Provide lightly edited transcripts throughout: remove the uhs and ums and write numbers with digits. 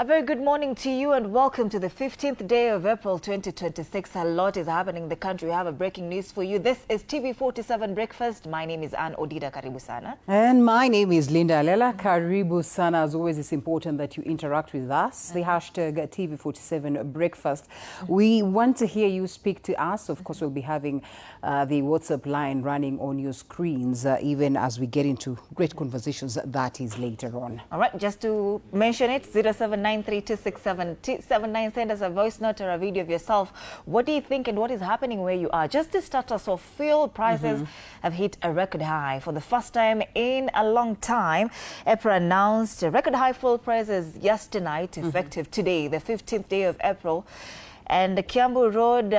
very good morning to you and welcome to the 15th day of April 2026. A lot is happening in the country. We have a breaking news for you. This is TV47 Breakfast. My name is Ann Odida. Karibu sana. And my name is Linda Alela. Karibu sana. As always, it's important that you interact with us. The hashtag TV47 Breakfast. We want to hear you speak to us. Of course, we'll be having the WhatsApp line running on your screens, even as we get into great conversations. That is later on. All right, just to mention it, 0793267279. Send us a voice note or a video of yourself. What do you think and what is happening where you are? Just to start us off, fuel prices have hit a record high. For the first time in a long time, EPRA announced a record high fuel prices yesterday night, effective today, the 15th day of April. And the Kiambu Road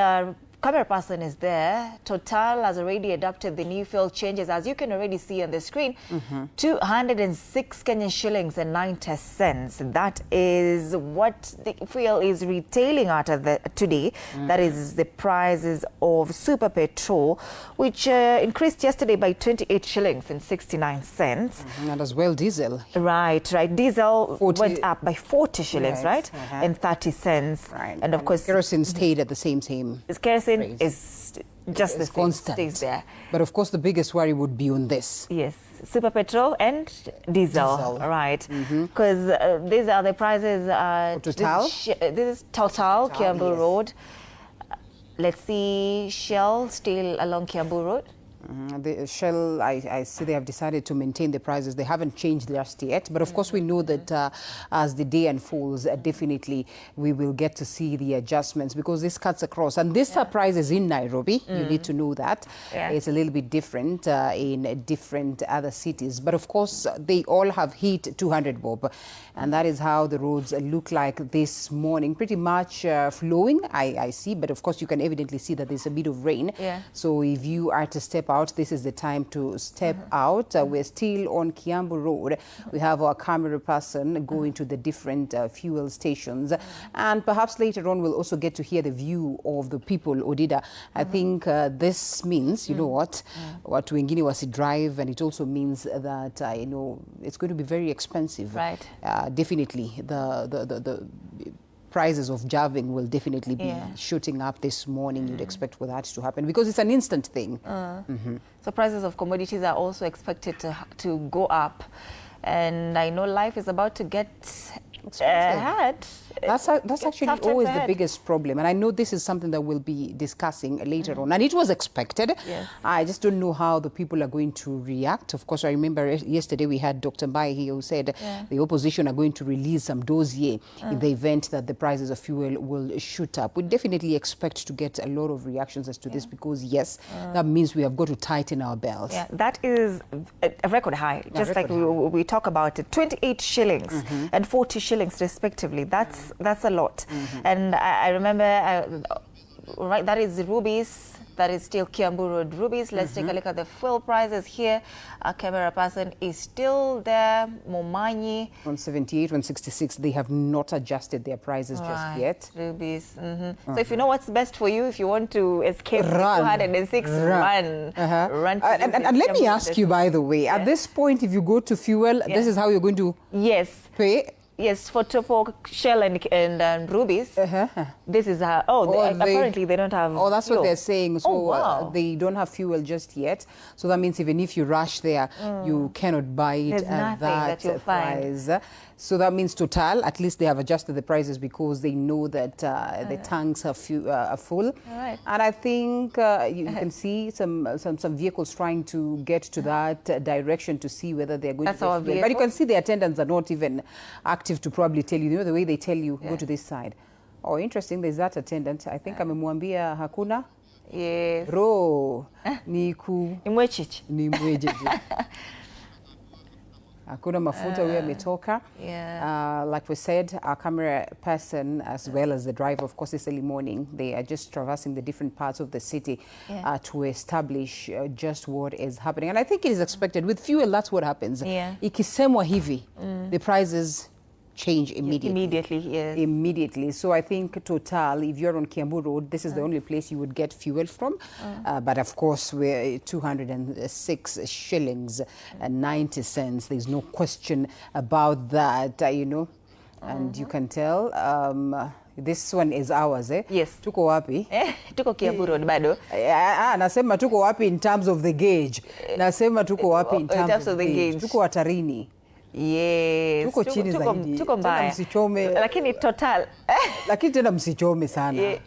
camera person is there. Total has already adopted the new fuel changes, as you can already see on the screen. 206 Kenyan shillings and 90 cents. That is what the fuel is retailing at today. That is the prices of super petrol, which increased yesterday by 28 shillings and 69 cents. And as well diesel. Right. Diesel went up by 40 shillings, right? And 30 cents. Right. And of course, kerosene stayed at the same. Kerosene is just the same, constant. Stays there. But of course, the biggest worry would be on this. Yes, super petrol and diesel. Right? Because these are the prices. Total. This is Total, Kiambu Road. Let's see, Shell still along Kiambu Road. The Shell, I see they have decided to maintain the prices. They haven't changed just yet. But of course, we know that as the day unfolds, definitely we will get to see the adjustments because this cuts across. And this price is in Nairobi. You need to know that. It's a little bit different in different other cities. But of course, they all have hit 200 bob. And that is how the roads look like this morning. Pretty much flowing, I see. But of course, you can evidently see that there's a bit of rain. So if you are to step out, this is the time to step out. We're still on Kiambu Road. We have our camera person going to the different fuel stations. And perhaps later on, we'll also get to hear the view of the people, Odida. I think this means, you know what, watu wengine wasidrive, and it also means that, it's going to be very expensive. Right. Definitely, the prices of javing will definitely be shooting up this morning. You'd expect for that to happen because it's an instant thing. So prices of commodities are also expected to go up. And I know life is about to get ahead. That's actually always the biggest problem. And I know this is something that we'll be discussing later on. And it was expected. I just don't know how the people are going to react. Of course, I remember yesterday we had Dr. Mbai here who said the opposition are going to release some dossier in the event that the prices of fuel will shoot up. We definitely expect to get a lot of reactions as to this because, yes, that means we have got to tighten our belts. That is a record high. Just like we talk about it. 28 shillings and 40 shillings respectively. That's a lot. And I remember, right, that is rubies. That is still Kiambu Road rubies. Let's take a look at the fuel prices here. Our camera person is still there. Momanyi. 178, 166. They have not adjusted their prices just yet. Rubies. So if you know what's best for you, if you want to escape 206, run. And let me ask you, by the way, at this point, if you go to fuel, this is how you're going to pay? Yes, for Shell and rubies. This is apparently they don't have. Oh, that's fuel. what they're saying. So they don't have fuel just yet. So that means even if you rush there, you cannot buy it at that price. So that means Total, at least they have adjusted the prices because they know that the tanks are full. And I think you can see some vehicles trying to get to that direction to see whether they're going to get fuel. But you can see the attendants are not even active to probably tell you. You know the way they tell you, go to this side. Oh, interesting. There's that attendant. I think amemwambia hakuna. Yes. Ro niku. Imwechichi. Ni mwejeje. Hakuna mafuta huyo ametoka. Like we said, our camera person as well as the driver, of course, it's early morning. They are just traversing the different parts of the city to establish just what is happening. And I think it is expected. With fuel, that's what happens. Ikisemwa hivi, the prices change immediately. Immediately, yes. Immediately. So I think Total, if you're on Kiambu Road, this is the only place you would get fuel from. But of course, we're 206 shillings and 90 cents. There's no question about that, you know. and you can tell this one is ours, eh? Yes. Tuko wapi? Tuko Kiambu Road bado. Nasema tuko wapi in terms of the gauge. Nasema tuko wapi in terms of the gauge. Tuko hatarini. Yes. Tuko chini zaidi. Tuko mbaya. Tena msichome. Lakini total. Lakini tena msichome sana.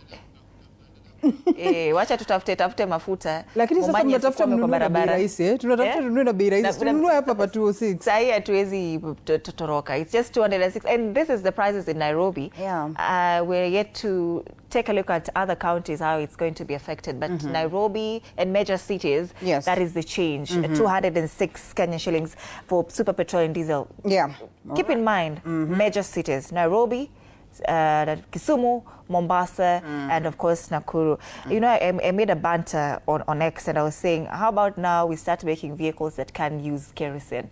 Wacha tutafute mafuta. Lakini sasa tunatafuta kununua na bei rahisi, eh? Tunatafuta kununua na bei rahisi. Tununua hapa pa 206. Sasa hatuwezi totoroka. It's just 206, and this is the prices in Nairobi. Yeah. We're yet to take a look at other counties, how it's going to be affected. But Nairobi and major cities, yes, that is the change. 206 Kenyan shillings for super petrol and diesel. Yeah. Keep in mind, major cities, Nairobi, Kisumu, Mombasa, and of course Nakuru. You know, I made a banter on X, and I was saying, how about now we start making vehicles that can use kerosene?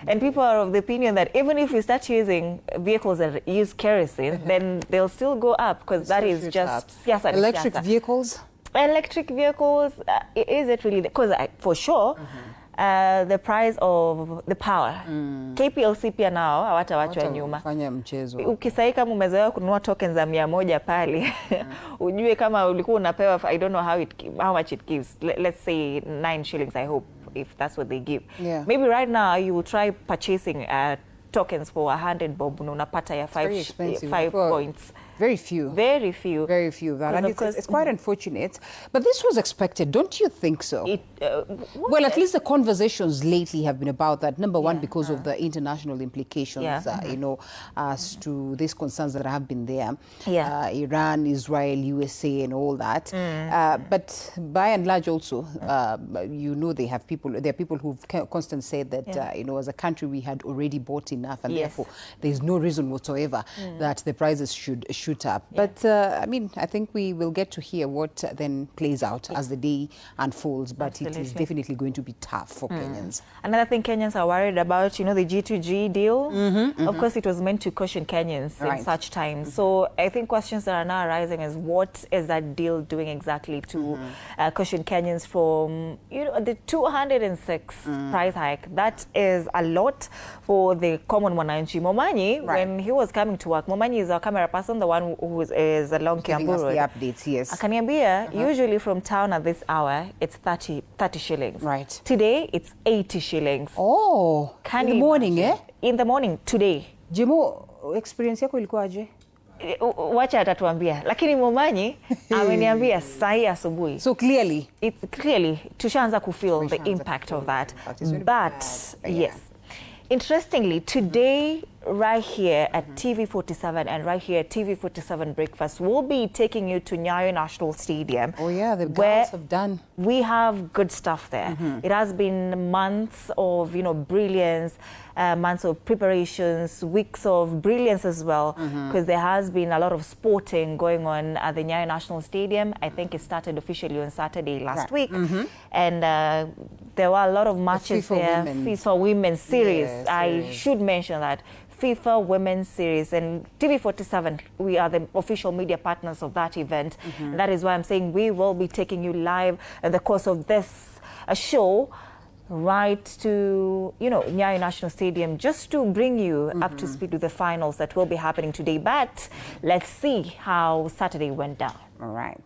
And people are of the opinion that even if we start using vehicles that use kerosene, then they'll still go up, because that is just electric vehicles. Electric vehicles, is it really? Because for sure, the price of the power. KPLC pia nao hawatawachwa nyuma. Fanya mchezo. Ukisai kama umezoea kununua tokens za 100 pale, ujue kama ulikuwa unapewa, I don't know how much it gives. Let's say 9 shillings, I hope, if that's what they give. Yeah. Maybe right now you will try purchasing tokens for 100 bob, unapata ya 5 points. Very few. Very few. Very few. And it's quite unfortunate. But this was expected, don't you think so? Well, at least the conversations lately have been about that. Number one, because of the international implications, you know, as to these concerns that have been there. Iran, Israel, USA, and all that. But by and large also, you know, there are people who've constantly said that, you know, as a country, we had already bought enough, and therefore there's no reason whatsoever that the prices should shoot up. But I mean, I think we will get to hear what then plays out as the day unfolds. But it is definitely going to be tough for Kenyans. Another thing Kenyans are worried about, you know, the G2G deal. Of course, it was meant to cushion Kenyans in such times. So I think questions that are now arising is, what is that deal doing exactly to cushion Kenyans from, you know, the 206 price hike? That is a lot for the common mwananchi. Momanyi, when he was coming to work, Momanyi is our camera person, the one who is along Kiambu Road. The updates, yes. Akaniambia, usually from town at this hour, it's 30 shillings. Right. Today, it's 80 shillings. Oh, in the morning, eh? In the morning, today. Jimo, experience yako ilikuwaje? Wacha atatuambia. Lakini Momanyi, ameniambia sahi asubuhi. So clearly? It's clearly, tushaanza feel the impact of that. But, yes. Interestingly, today, right here at TV47 and right here at TV47 Breakfast, we'll be taking you to Nyayo National Stadium. Oh yeah, the girls have done. We have good stuff there. It has been months of, you know, brilliance, months of preparations, weeks of brilliance as well, because there has been a lot of sporting going on at the Nyayo National Stadium. I think it started officially on Saturday last week. And there were a lot of matches there. FIFA Women's Series. Yes, I should mention that. FIFA Women's Series, and TV47, we are the official media partners of that event. That is why I'm saying we will be taking you live in the course of this show right to, you know, Nyayo National Stadium, just to bring you up to speed with the finals that will be happening today. But let's see how Saturday went down. All right.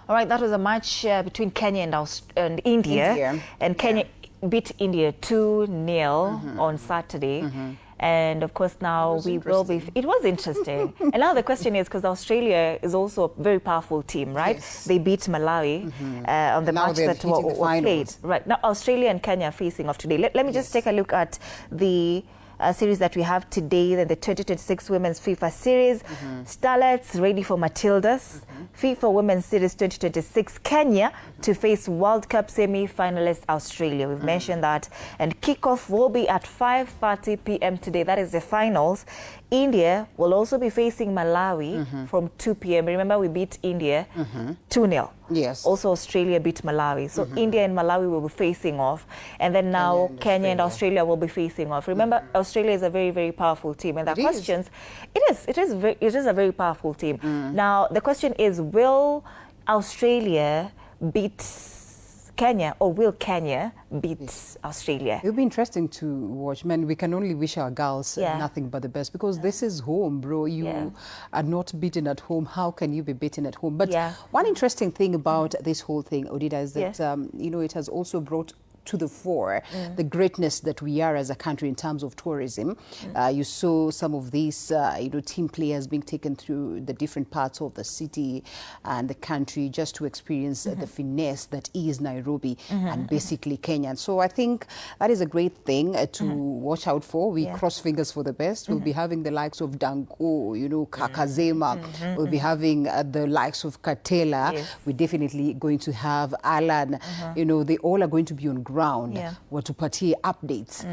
All right, that was a match between Kenya and India. And Kenya, beat India 2-0 on Saturday. And of course now we will be, it was interesting. And now the question is, because Australia is also a very powerful team, right? Yes. They beat Malawi on the Now match they're that hitting the were played. finals. Right, now Australia and Kenya are facing off today. Let me just take a look at the series that we have today, the 2026 Women's FIFA Series. Starlets ready for Matildas. FIFA Women's Series 2026, Kenya to face World Cup semi-finalist Australia. We've mentioned that. And kickoff will be at 5:30 p.m. today. That is the finals. India will also be facing Malawi from 2 p.m. Remember, we beat India 2-0. Yes. Also, Australia beat Malawi. So India and Malawi will be facing off. And then now Kenya and Australia will be facing off. Remember, Australia is a very, very powerful team. And the questions, it is a very powerful team. Now, the question is, will Australia beat Kenya, or will Kenya beat Australia? It'll be interesting to watch. Man, we can only wish our girls nothing but the best, because this is home, bro. You are not beaten at home. How can you be beaten at home? But one interesting thing about this whole thing, Odida, is that you know, it has also brought to the fore the greatness that we are as a country in terms of tourism. You saw some of these you know, team players being taken through the different parts of the city and the country just to experience the finesse that is Nairobi and basically Kenya. And so I think that is a great thing to watch out for. We cross fingers for the best. We'll be having the likes of Danko, you know, Kakazema. We'll be having the likes of Katela. We're definitely going to have Alan. You know, they all are going to be on ground watupatie updates.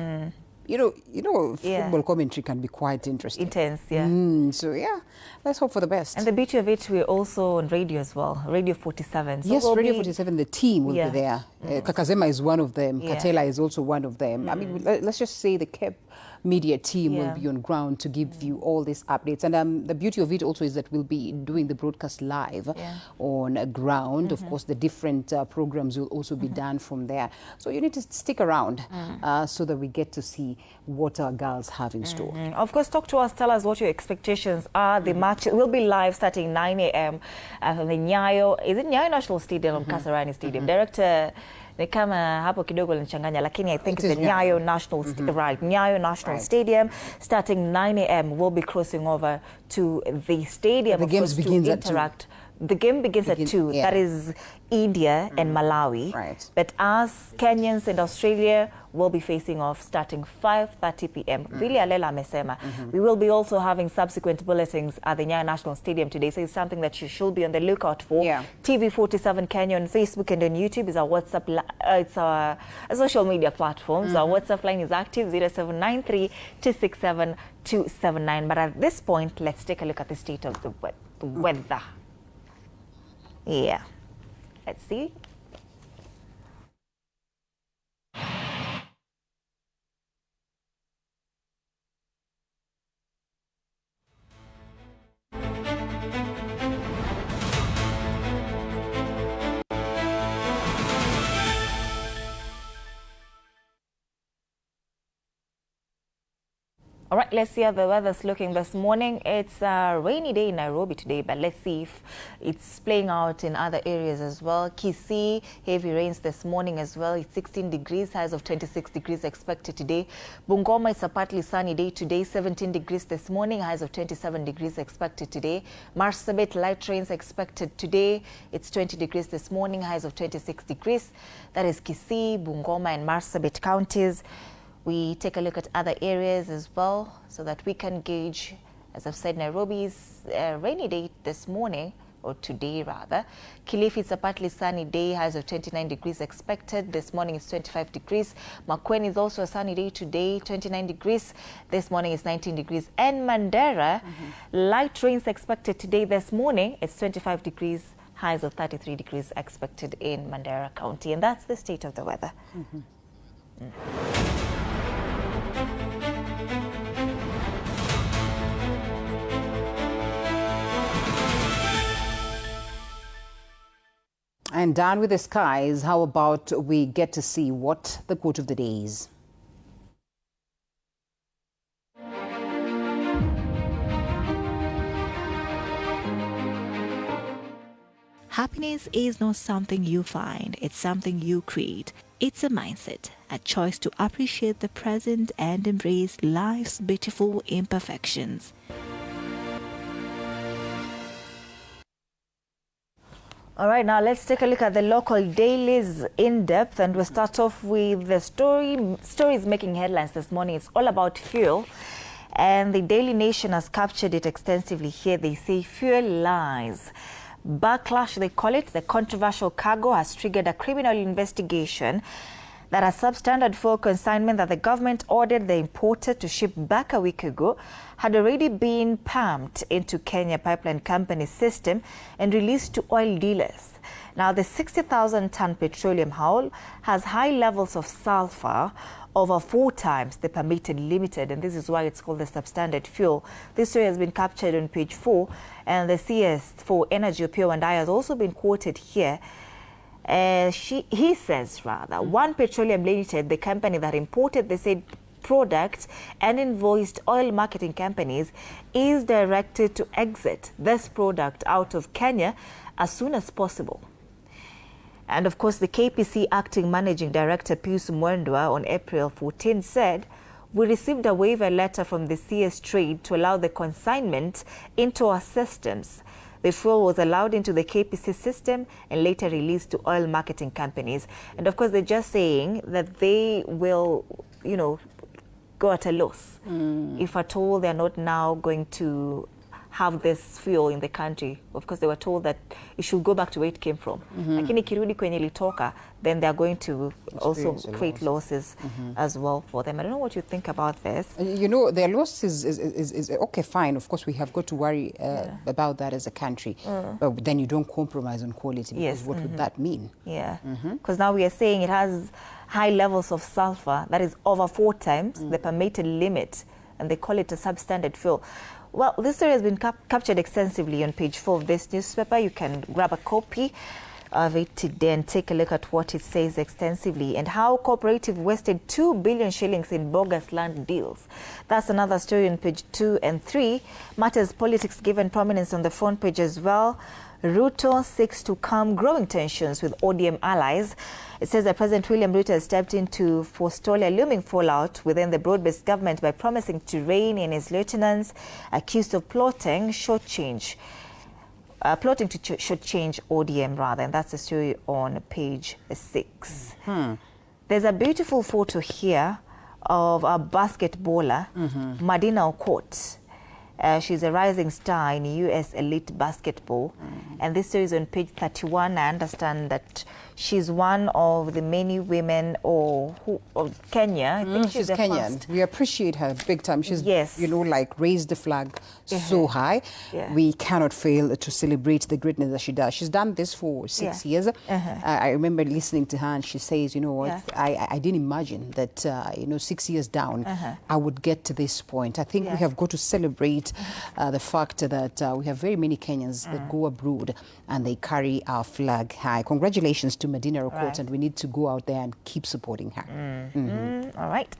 You know, football commentary can be quite interesting. Intense, So yeah, let's hope for the best. And the beauty of it, we're also on radio as well, Radio 47. So yes, Radio 47, the team will be there. Kakazema is one of them. Katela is also one of them. I mean, let's just say the Cape Media team will be on ground to give you all these updates. And the beauty of it also is that we'll be doing the broadcast live on ground. Of course, the different programs will also be done from there. So you need to stick around so that we get to see what our girls have in store. Of course, talk to us. Tell us what your expectations are. The match will be live starting 9 a.m. at the Nyayo. Is it Nyayo National Stadium or Kasarani Stadium? Director ni kama hapo kidogo linachanganya, lakini I think it's the Nyayo National Nyayo National Stadium. Starting 9 a.m. we'll be crossing over to the stadium. The games begins at 2. The game begins at 2. That is India and Malawi. But us, Kenyans and Australia will be facing off starting 5:30 p.m. Vile Alela amesema. We will be also having subsequent bulletins at the Nyayo National Stadium today. So it's something that you should be on the lookout for. TV47 Kenya on Facebook and on YouTube is our WhatsApp. It's our social media platforms. Our WhatsApp line is active, 0793 267 279. But at this point, let's take a look at the state of the weather. Let's see. All right, let's see how the weather's looking this morning. It's a rainy day in Nairobi today, but let's see if it's playing out in other areas as well. Kisii, heavy rains this morning as well. It's 16 degrees, highs of 26 degrees expected today. Bungoma, it's a partly sunny day today, 17 degrees this morning, highs of 27 degrees expected today. Marsabit, light rains expected today. It's 20 degrees this morning, highs of 26 degrees. That is Kisii, Bungoma, and Marsabit counties. We take a look at other areas as well so that we can gauge, as I've said, Nairobi's rainy day this morning, or today rather. Kilifi, it's a partly sunny day, highs of 29 degrees expected. This morning it's 25 degrees. Makueni is also a sunny day today, 29 degrees. This morning it's 19 degrees. And Mandera, light rains expected today. This morning it's 25 degrees, highs of 33 degrees expected in Mandera County. And that's the state of the weather. And down with the skies, how about we get to see what the quote of the day is? Happiness is not something you find, it's something you create. It's a mindset, a choice to appreciate the present and embrace life's beautiful imperfections. All right, now let's take a look at the local dailies in depth, and we'll start off with the stories making headlines this morning. It's all about fuel, and the Daily Nation has captured it extensively here. They say fuel lies. Backlash, they call it. The controversial cargo has triggered a criminal investigation that a substandard fuel consignment that the government ordered the importer to ship back a week ago had already been pumped into Kenya Pipeline Company's system and released to oil dealers. Now, the 60,000-ton petroleum hull has high levels of sulfur, over 4 times the permitted limited, and this is why it's called the substandard fuel. This story has been captured on page 4, and the CS for Energy, Opio and I has also been quoted here. He says, One Petroleum Limited, the company that imported the said product and invoiced oil marketing companies, is directed to exit this product out of Kenya as soon as possible. And of course, the KPC acting managing director Pius Mwendwa on April 14 said, "We received a waiver letter from the CS Trade to allow the consignment into our systems. The fuel was allowed into the KPC system and later released to oil marketing companies." And of course, they're just saying that they will, go at a loss if at all they're not now going to have this fuel in the country. Of course, they were told that it should go back to where it came from. Lakini kirudi kwenye ilitoka, then they're going to also create losses as well for them. I don't know what you think about this. Their loss is okay, fine. Of course, we have got to worry about that as a country. But then you don't compromise on quality. Because what would that mean? Yeah, because now we are saying it has high levels of sulfur, that is over 4 times the permitted limit, and they call it a substandard fuel. Well, this story has been captured extensively on page 4 of this newspaper. You can grab a copy of it today and take a look at what it says extensively, and how cooperative wasted 2 billion shillings in bogus land deals. That's another story on page 2 and 3. Matters politics given prominence on the front page as well. Ruto seeks to calm growing tensions with ODM allies. It says that President William Ruto has stepped in to forestall a looming fallout within the broad-based government by promising to rein in his lieutenants accused of plotting to shortchange ODM and that's the story on page 6. There's a beautiful photo here of a basketballer, Madina Okot. She's a rising star in U.S. elite basketball. And this story is on page 31. I understand that she's one of the many women of Kenya. I think she's Kenyan. First. We appreciate her big time. She's, raised the flag so high. We cannot fail to celebrate the greatness that she does. She's done this for 6 years. I remember listening to her, and she says, I didn't imagine that, 6 years down, I would get to this point. I think we have got to celebrate the fact that we have very many Kenyans that go abroad and they carry our flag high. Congratulations to Medina Okot, and we need to go out there and keep supporting her. All right.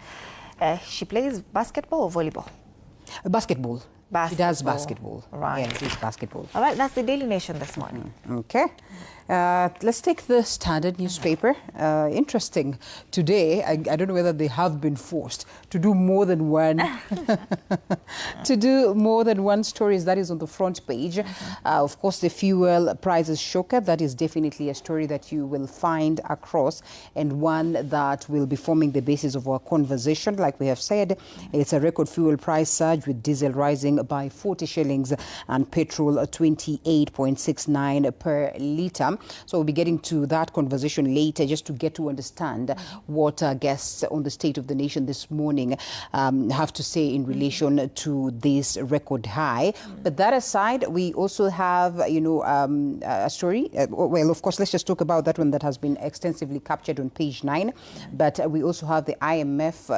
She plays basketball or volleyball? Basketball. She does basketball. Right. Yes, it's basketball. All right, that's the Daily Nation this morning. Okay. Let's take the Standard newspaper. Interesting. Today, I don't know whether they have been forced to do more than one stories. That is on the front page. Of course, the fuel prices shocker. That is definitely a story that you will find across, and one that will be forming the basis of our conversation. Like we have said, it's a record fuel price surge, with diesel rising by 40 shillings and petrol 28.69 per litre. So we'll be getting to that conversation later, just to get to understand what our guests on the State of the Nation this morning have to say in relation to this record high. But that aside, we also have, a story. Well, of course, let's just talk about that one that has been extensively captured on page 9. But we also have the IMF,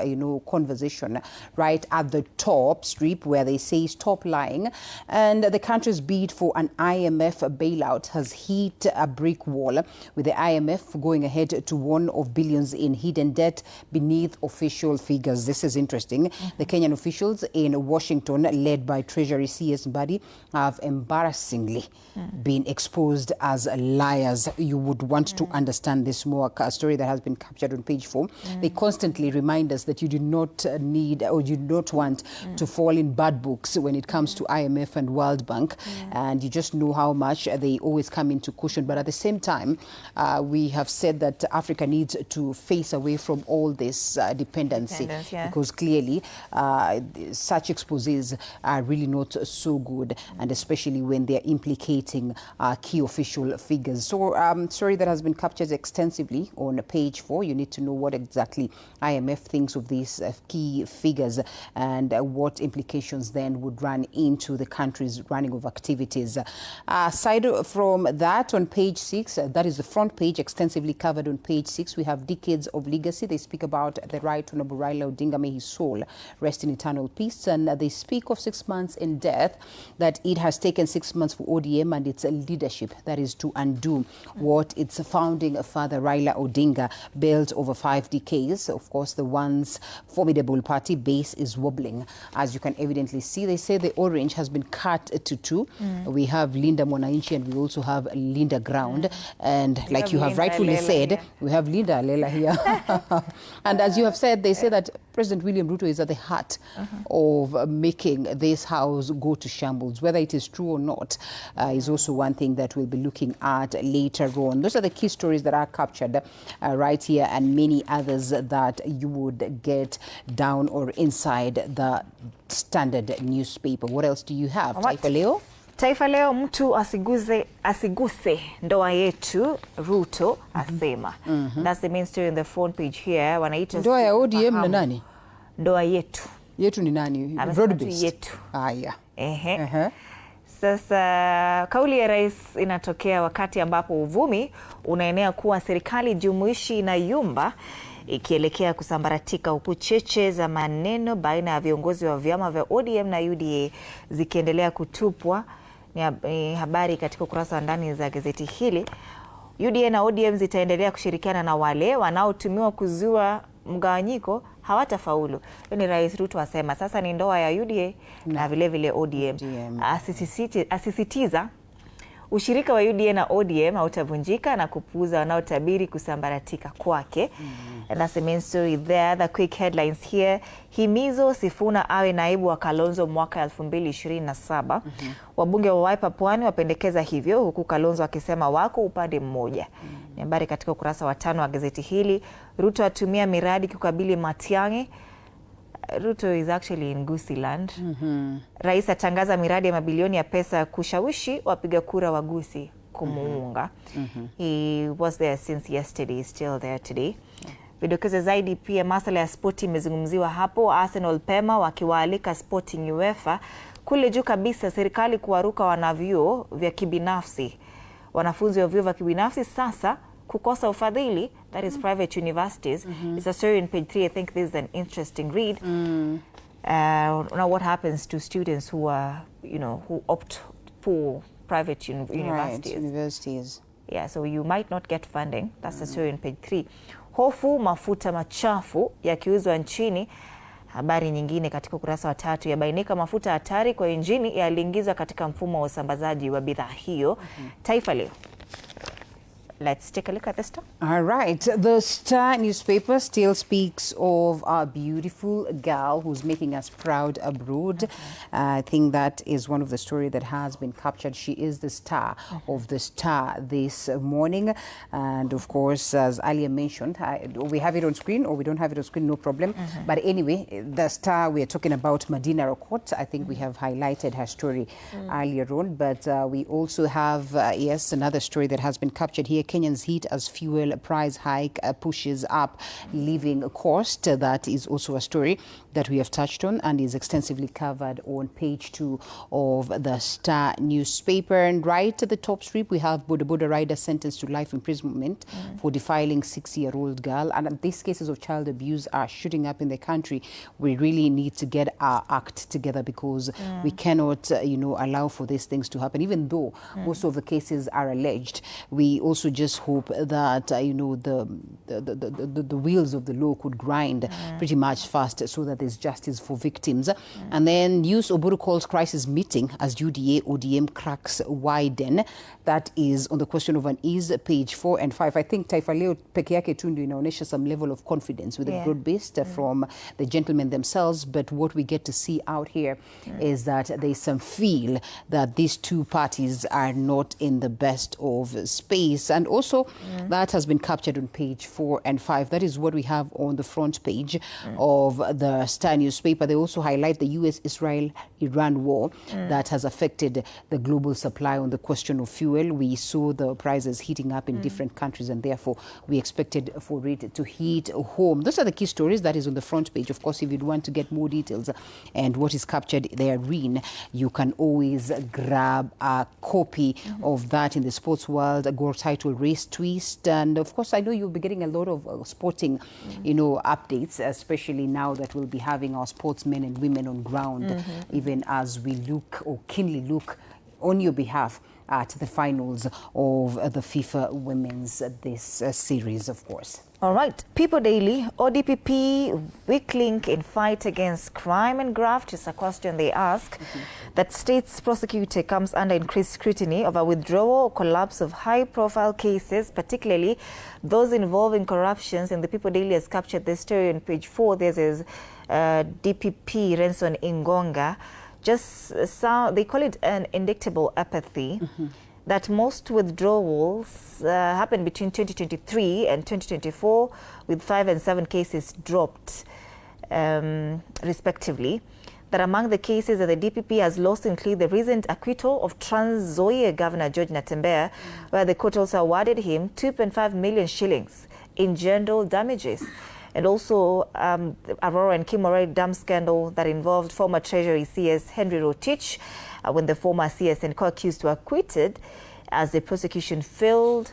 conversation right at the top strip, where they say stop lying. And the country's bid for an IMF bailout has hit a brick wall, with the IMF going ahead to warn of billions in hidden debt beneath official figures. This is interesting. The Kenyan officials in Washington, led by Treasury CS Mbadi, have embarrassingly been exposed as liars. You would want to understand this more. A story that has been captured on page 4. They constantly remind us that you do not need or you do not want to fall in bad books when it comes to IMF and World Bank, and you just know how much they always come into caution. But at the same time, we have said that Africa needs to face away from all this dependency, because clearly such exposés are really not so good, and especially when they're implicating key official figures. So story that has been captured extensively on page 4. You need to know what exactly IMF thinks of these key figures and what implications then would run into the country's running of activities. Aside from that, on page 6, that is the front page, extensively covered on page 6, we have decades of legacy. They speak about the right Honorable Raila Odinga, may his soul rest in eternal peace, and they speak of 6 months in death, that it has taken 6 months for ODM and its leadership, that is to undo what its founding father Raila Odinga built over 5 decades. Of course, the once formidable party base is wobbling, as you can evidently see. They say the orange has been cut to 2. We have Linda Mwananchi and we also have Linda Ground. And like you have rightfully said, we have Linda Lela here. And as you have said, they say that President William Ruto is at the heart of making this house go to shambles. Whether it is true or not is also one thing that we'll be looking at later on. Those are the key stories that are captured right here, and many others that you would get down or inside the Standard newspaper. What else do you have? Taifa Leo? Taifa Leo, mtu asiguse ndoa yetu, Ruto asema. That's the main story in the front page here. Wanaita ndoa ya ODM na nani? Ndoa yetu. Yetu ni nani? Broad-based. Yetu. Yeah. Sasa kauli ya rais inatokea wakati ambapo uvumi unaenea kuwa serikali jumuishi inayumba, ikielekea kusambaratika, huku cheche za maneno baina ya viongozi wa vyama vya ODM na UDA zikiendelea kutupwa. Ni habari katika ukurasa wa ndani za gazeti hili. UDA na ODM zitaendelea kushirikiana na wale wanaotumiwa kuzua mgawanyiko hawatafaulu. Ni Rais Ruto asema sasa ni ndoa ya UDA na vile vile ODM. Asisitiza ushirika wa UDA na ODM hautavunjika na kupuuza wanaotabiri kusambaratika kwake. And that's the main story there. The quick headlines here. Himizo Sifuna awe naibu wa Kalonzo mwaka 2027. Wabunge wa Wiper Pwani wapendekeza hivyo, huku Kalonzo akisema wako upande mmoja. Ni habari katika ukurasa wa 5 wa gazeti hili. Ruto atumia miradi kukabili Matiang'i. Ruto is actually in Gusii land. Rais atangaza miradi ya mabilioni ya pesa kushawishi wapiga kura wa Gusii kumuunga. He was there since yesterday, still there today. Vidokezo zaidi pia masuala ya spoti imezungumziwa hapo. Arsenal Pema wakiwaalika Sporting UEFA. Kule juu kabisa, serikali kuwaruka wanavyuo vya kibinafsi. Wanafunzi wa vyuo vya kibinafsi sasa kukosa ufadhili, that is private universities. It's a story in page 3. I think this is an interesting read. Now what happens to students who are, who opt for private universities? Right, universities. Yeah, so you might not get funding. That's the story in page 3. Hofu mafuta machafu yakiuzwa nchini. Habari nyingine katika ukurasa wa 3, yabainika mafuta hatari kwa injini yaliingizwa katika mfumo wa usambazaji wa bidhaa hiyo. Taifa Leo. Let's take a look at the Star. All right. The Star newspaper still speaks of our beautiful girl who's making us proud abroad. I think that is one of the stories that has been captured. She is the star of the Star this morning. And of course, as earlier mentioned, we have it on screen or we don't have it on screen, no problem. But anyway, the Star, we are talking about Medina Rokot. I think we have highlighted her story earlier on. But we also have, yes, another story that has been captured here. Kenyans hit as fuel price hike pushes up living cost. That is also a story that we have touched on and is extensively covered on page 2 of the Star newspaper. And right at the top strip, we have Boda Boda rider sentenced to life imprisonment for defiling 6-year-old girl. And these cases of child abuse are shooting up in the country. We really need to get our act together because we cannot, allow for these things to happen. Even though most of the cases are alleged, we also just hope that the wheels of the law could grind pretty much fast so that there's justice for victims. And then news Oburu calls crisis meeting as UDA ODM cracks widen. That is on the question of an ease, page 4 and 5. I think Taifa Leo peke yake tu ndio inaonyesha some level of confidence with the broad-based from the gentlemen themselves. But what we get to see out here is that there's some feel that these two parties are not in the best of space. And also that has been captured on page 4 and 5. That is what we have on the front page of the Star newspaper. They also highlight the US-Israel-Iran war that has affected the global supply on the question of fuel. We saw the prices heating up in different countries, and therefore we expected for it to hit home. Those are the key stories that is on the front page. Of course, if you'd want to get more details and what is captured therein, you can always grab a copy of that in the sports world. A goal title race twist, and of course, I know you'll be getting a lot of sporting, updates, especially now that we'll be having our sportsmen and women on ground, even as we look or keenly look on your behalf at the finals of the FIFA Women's this series, of course. All right, People Daily, ODPP weak link in fight against crime and graft is a question they ask. That state's prosecutor comes under increased scrutiny over withdrawal or collapse of high-profile cases, particularly those involving corruptions. And the People Daily has captured this story on page 4. This is DPP Renson Ingonga. They call it an indictable apathy. That most withdrawals happened between 2023 and 2024, with 5 and 7 cases dropped, respectively. That among the cases that the DPP has lost include the recent acquittal of Trans Nzoia Governor George Natembeya, where the court also awarded him 2.5 million shillings in general damages. And also Aurora and Kimore dam scandal that involved former Treasury CS Henry Rotich, when the former CS and co-accused were acquitted, as the prosecution failed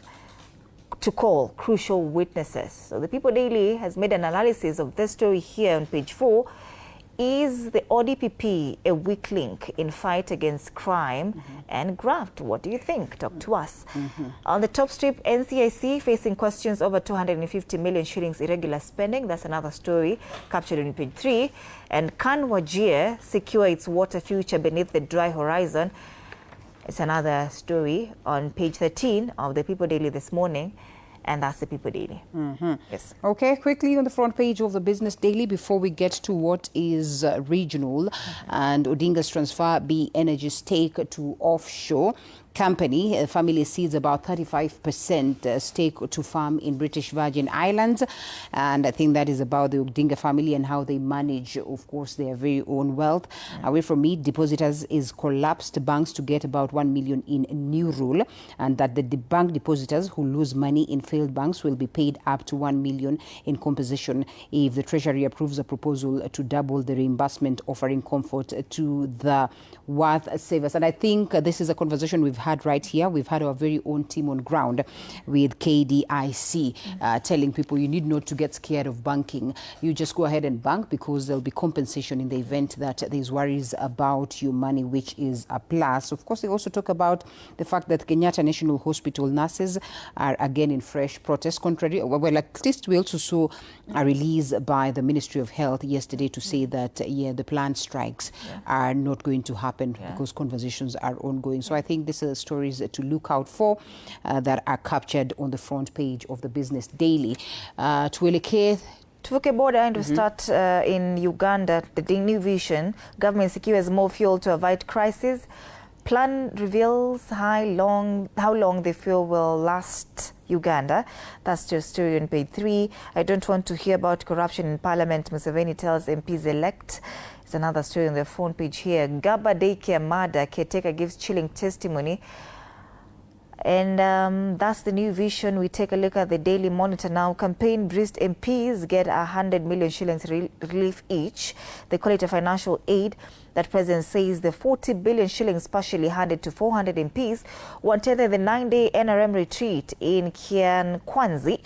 to call crucial witnesses. So the People Daily has made an analysis of this story here on page 4. Is the ODPP a weak link in fight against crime and graft? What do you think? Talk to us. On the top strip, NCIC facing questions over 250 million shillings irregular spending. That's another story captured on page 3. And Kan Wajir secure its water future beneath the dry horizon. It's another story on page 13 of the People Daily this morning. And that's the People Daily. Yes. Okay, quickly on the front page of the Business Daily before we get to what is regional and Odinga's transfer B Energy stake to offshore company. Family cedes about 35% stake to farm in British Virgin Islands. And I think that is about the Odinga family and how they manage, of course, their very own wealth. Away from it, depositors is collapsed banks to get about 1 million in new rule, and that the bank depositors who lose money in failed banks will be paid up to 1 million in compensation if the Treasury approves a proposal to double the reimbursement, offering comfort to the worth savers. And I think this is a conversation we've had right here. We've had our very own team on ground with KDIC telling people you need not to get scared of banking. You just go ahead and bank because there'll be compensation in the event that there's worries about your money, which is a plus. Of course, they also talk about the fact that Kenyatta National Hospital nurses are again in fresh protest. Contrary, well, at least we also saw a release by the Ministry of Health yesterday to say that, the planned strikes are not going to happen because conversations are ongoing. So I think this is stories to look out for that are captured on the front page of the Business Daily. Tuvuke border and to start in Uganda. The new vision, government secures more fuel to avoid crisis. Plan reveals how long the fuel will last Uganda. That's your story on page 3. I don't want to hear about corruption in Parliament, Museveni tells MPs elect. It's another story on the front page here. Gaba daycare murder, caretaker gives chilling testimony. And that's the new vision. We take a look at the Daily Monitor now. Campaign bruised MPs get 100 million shillings relief each. They call it a financial aid. That president says the 40 billion shillings partially handed to 400 MPs who attended the 9-day NRM retreat in Kwanzi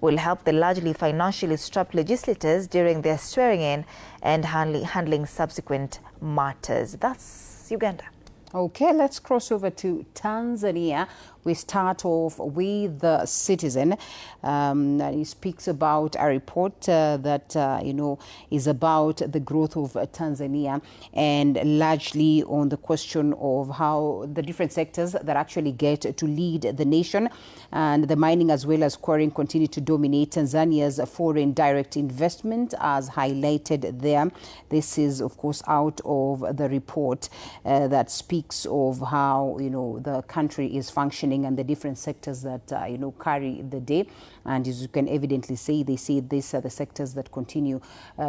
will help the largely financially strapped legislators during their swearing in and handling subsequent matters. That's Uganda. Okay, let's cross over to Tanzania. We start off with the Citizen. And he speaks about a report that, is about the growth of Tanzania and largely on the question of how the different sectors that actually get to lead the nation, and the mining as well as quarrying continue to dominate Tanzania's foreign direct investment as highlighted there. This is, of course, out of the report that speaks of how, the country is functioning and the different sectors that, carry the day. And as you can evidently see, they say these are the sectors that continue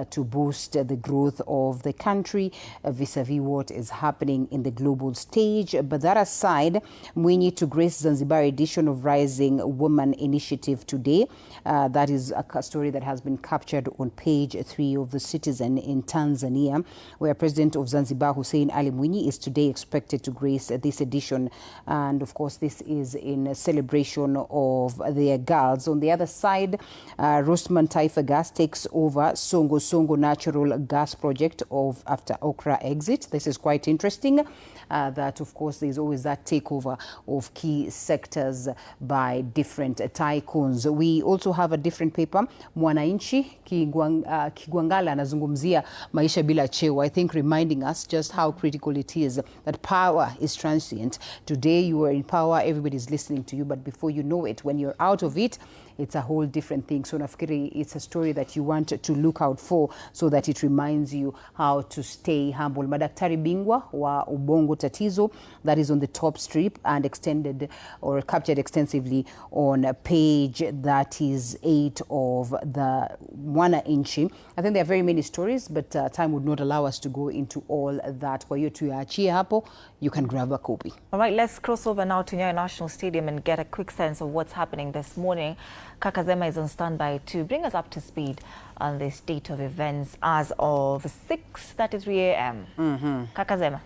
to boost the growth of the country vis-a-vis what is happening in the global stage. But that aside, we need to grace Zanzibar edition of Rising Woman Initiative today. That is a story that has been captured on page 3 of the Citizen in Tanzania, where President of Zanzibar, Hussein Ali Mwinyi, is today expected to grace this edition. And of course, this is in celebration of their girls. On the other side, Rosman Taifa Gas takes over Songo Natural Gas Project after Okra exit. This is quite interesting. That, of course, there's always that takeover of key sectors by different tycoons. We also have a different paper, Mwananchi, Kigwangala anazungumzia maisha bila cheo, I think reminding us just how critical it is that power is transient. Today you are in power, everybody's listening to you, but before you know it, when you're out of it, it's a whole different thing. So nafikiri it's a story that you want to look out for so that it reminds you how to stay humble. Madaktari bingwa wa ubongo tatizo, that is on the top strip and extended or captured extensively on page 8 of the Mwananchi. I think there are very many stories, but time would not allow us to go into all that. Kwa hiyo tuyaachie hapo, you can grab a copy. All right, let's cross over now to Nyayo National Stadium and get a quick sense of what's happening this morning. Kakazema is on standby to bring us up to speed on the state of events as of 6:33 a.m. Kakazema.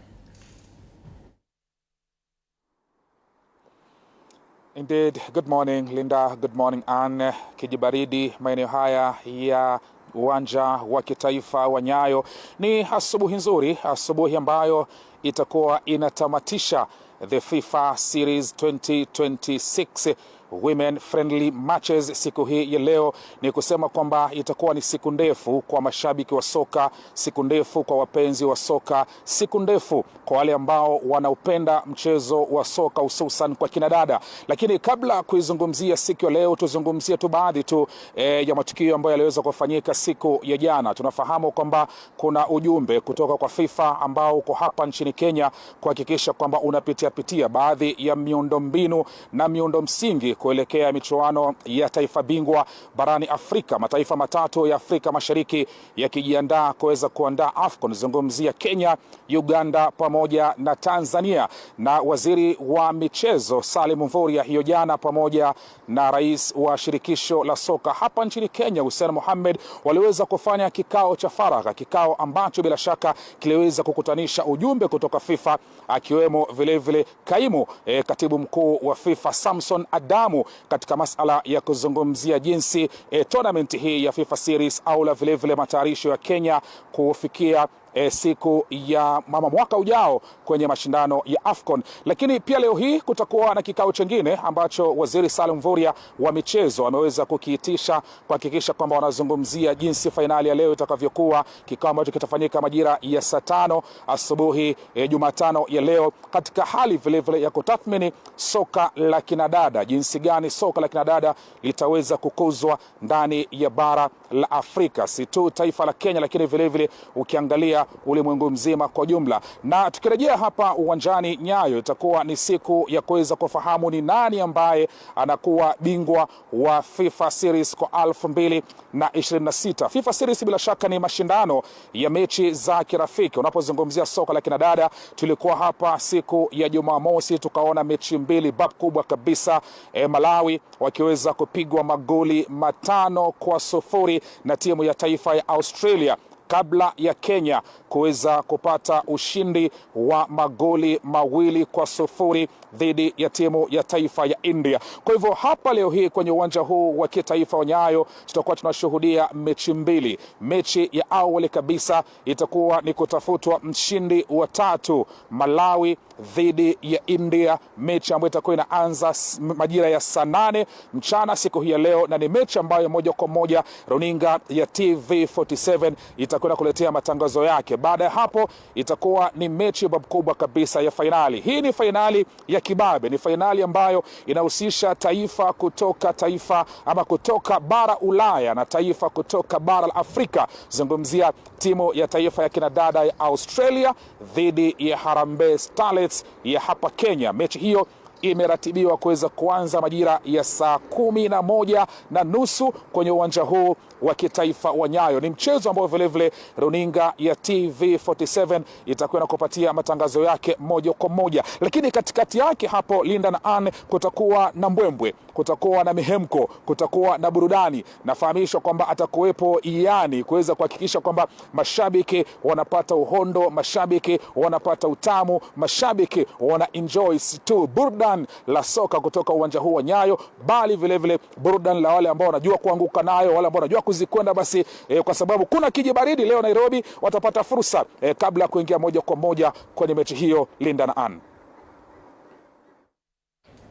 Indeed. Good morning, Linda. Good morning, Anne. Kijibaridi maeneo haya ya uwanja wa kitaifa wa Nyayo. Ni asubuhi nzuri, asubuhi ambayo itakuwa inatamatisha the FIFA Series 2026 women friendly matches. Siku hii ya leo ni kusema kwamba itakuwa ni siku ndefu kwa mashabiki wa soka, siku ndefu kwa wapenzi wa soka, siku ndefu kwa wale ambao wanaupenda mchezo wa soka hususan kwa kinadada. Lakini kabla kuizungumzia siku ya leo, tuzungumzie tu baadhi tu ya matukio ambayo yaliweza kufanyika siku ya jana. Tunafahamu kwamba kuna ujumbe kutoka kwa FIFA ambao uko hapa nchini Kenya kuhakikisha kwamba unapitia baadhi ya miundombinu na miundo msingi kuelekea michuano ya taifa bingwa barani Afrika. Mataifa matatu ya Afrika Mashariki yakijiandaa kuweza kuandaa AFCON. Zungumzia Kenya, Uganda pamoja na Tanzania. Na waziri wa michezo Salim Mvurya hiyo jana pamoja na rais wa shirikisho la soka hapa nchini Kenya Hussein Mohamed waliweza kufanya kikao cha faragha, kikao ambacho bila shaka kiliweza kukutanisha ujumbe kutoka FIFA, akiwemo vile kaimu katibu mkuu wa FIFA Samson Adamu, katika masala ya kuzungumzia jinsi tournament hii ya FIFA Series au la vile matayarisho ya Kenya kufikia siku ya mwaka ujao kwenye mashindano ya AFCON. Lakini pia leo hii kutakuwa na kikao kingine ambacho waziri Salim Mvurya wa michezo ameweza kukiitisha kuhakikisha kwamba wanazungumzia jinsi fainali ya leo itakavyokuwa, kikao ambacho kitafanyika majira ya saa 5 asubuhi Jumatano ya leo, katika hali vile ya kutathmini soka la kinadada, jinsi gani soka la kinadada litaweza kukuzwa ndani ya bara la Afrika, si tu taifa la Kenya, lakini vile ukiangalia pia ulimwengu mzima kwa jumla. Na tukirejea hapa uwanjani Nyayo, itakuwa ni siku ya kuweza kufahamu ni nani ambaye anakuwa bingwa wa FIFA Series kwa 2026. FIFA Series bila shaka ni mashindano ya mechi za kirafiki. Unapozungumzia soka la kinadada, tulikuwa hapa siku ya Jumamosi tukaona mechi mbili bab kubwa kabisa. Malawi wakiweza kupigwa magoli 5-0 na timu ya taifa ya Australia, kabla ya Kenya kuweza kupata ushindi wa magoli 2-0 dhidi ya timu ya taifa ya India. Kwa hivyo hapa leo hii kwenye uwanja huu wa kitaifa wa Nyayo tutakuwa tunashuhudia mechi mbili. Mechi ya awali kabisa itakuwa ni kutafutwa mshindi wa 3, Malawi dhidi ya India, mechi ambayo itakuwa inaanza majira ya saa 8 mchana siku hii ya leo, na ni mechi ambayo moja kwa moja runinga ya TV47 itakwenda kuletea matangazo yake. Baada ya hapo itakuwa ni mechi kubwa kabisa ya fainali. Hii ni fainali ya kibabe, ni fainali ambayo inahusisha taifa kutoka bara Ulaya na taifa kutoka bara la Afrika. Zungumzia timu ya taifa ya kinadada ya Australia dhidi ya Harambee Starlets ya hapa Kenya. Mechi hiyo imeratibiwa kuweza kuanza majira ya saa 11:30 kwenye uwanja huu wa kitaifa wa Nyayo. Ni mchezo ambao vile vile runinga ya TV47 itakuwa kupatia matangazo yake moja kwa moja. Lakini katikati yake hapo, Linda na Anne, kutakuwa na mbwembwe, kutakuwa na mihemko, kutakuwa na burudani. Nafahamishwa kwamba atakuwepo Iani kuweza kuhakikisha kwamba mashabiki wanapata uhondo, mashabiki wanapata utamu, mashabiki wana enjoy tu burudani la soka kutoka uwanja huu wa Nyayo, bali vile vile burudani la wale ambao wanajua kuanguka nayo, wale ambao wanajua kuzikwenda basi, kwa sababu kuna kijibaridi leo Nairobi, watapata fursa kabla ya kuingia moja kwa moja kwenye mechi hiyo. Linda na Ann.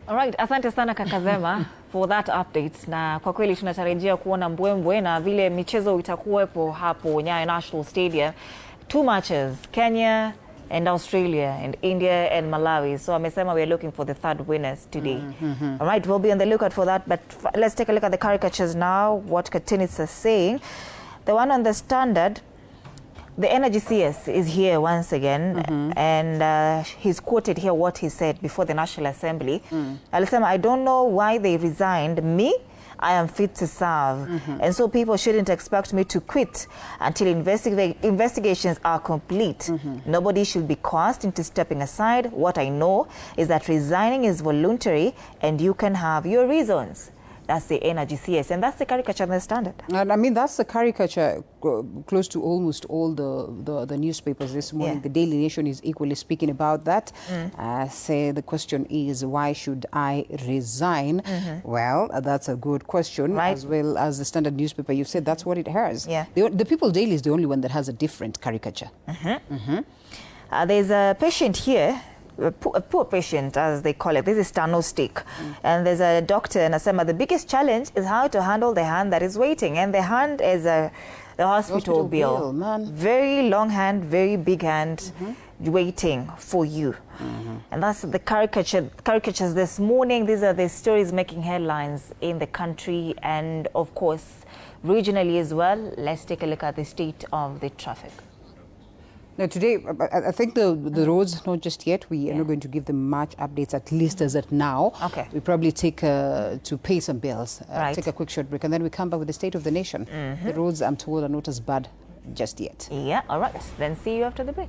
Alright, asante sana kaka Zema for that update, na kwa kweli tunatarajia kuona mbwembwe na vile michezo itakuwepo hapo Nyayo National Stadium. 2 matches, Kenya and Australia and India and Malawi. So amesema we are looking for the 3rd winners today. All right, we'll be on the lookout for that, but let's take a look at the caricatures now, what Katinis is saying. The one on the Standard, the Energy CS is here once again, and he's quoted here what he said before the National Assembly. Alisema, I don't know why they resigned me. I am fit to serve. And so people shouldn't expect me to quit until investigations are complete. Nobody should be coerced into stepping aside. What I know is that resigning is voluntary and you can have your reasons. That's the Energy CS, and that's the caricature in the Standard. And I mean, that's the caricature close to almost all the newspapers this morning. Yeah. The Daily Nation is equally speaking about that. Say the question is, why should I resign? Well, that's a good question, right? As well as the Standard newspaper, you said that's what it has. Yeah. The People Daily is the only one that has a different caricature. There's a patient here, a poor patient, as they call it. This is diagnostic. And there's a doctor, and Asema, the biggest challenge is how to handle the hand that is waiting. And the hand is the hospital bill. Man. Very long hand, very big hand, waiting for you. And that's the caricatures this morning. These are the stories making headlines in the country and, of course, regionally as well. Let's take a look at the state of the traffic. Now today, I think the roads, not just yet, we are not going to give them much updates, at least as at now. Okay. We probably take to pay some bills, Right. take a quick short break, and then we come back with the state of the nation. The roads, I'm told, are not as bad just yet. Yeah, all right. Then see you after the break.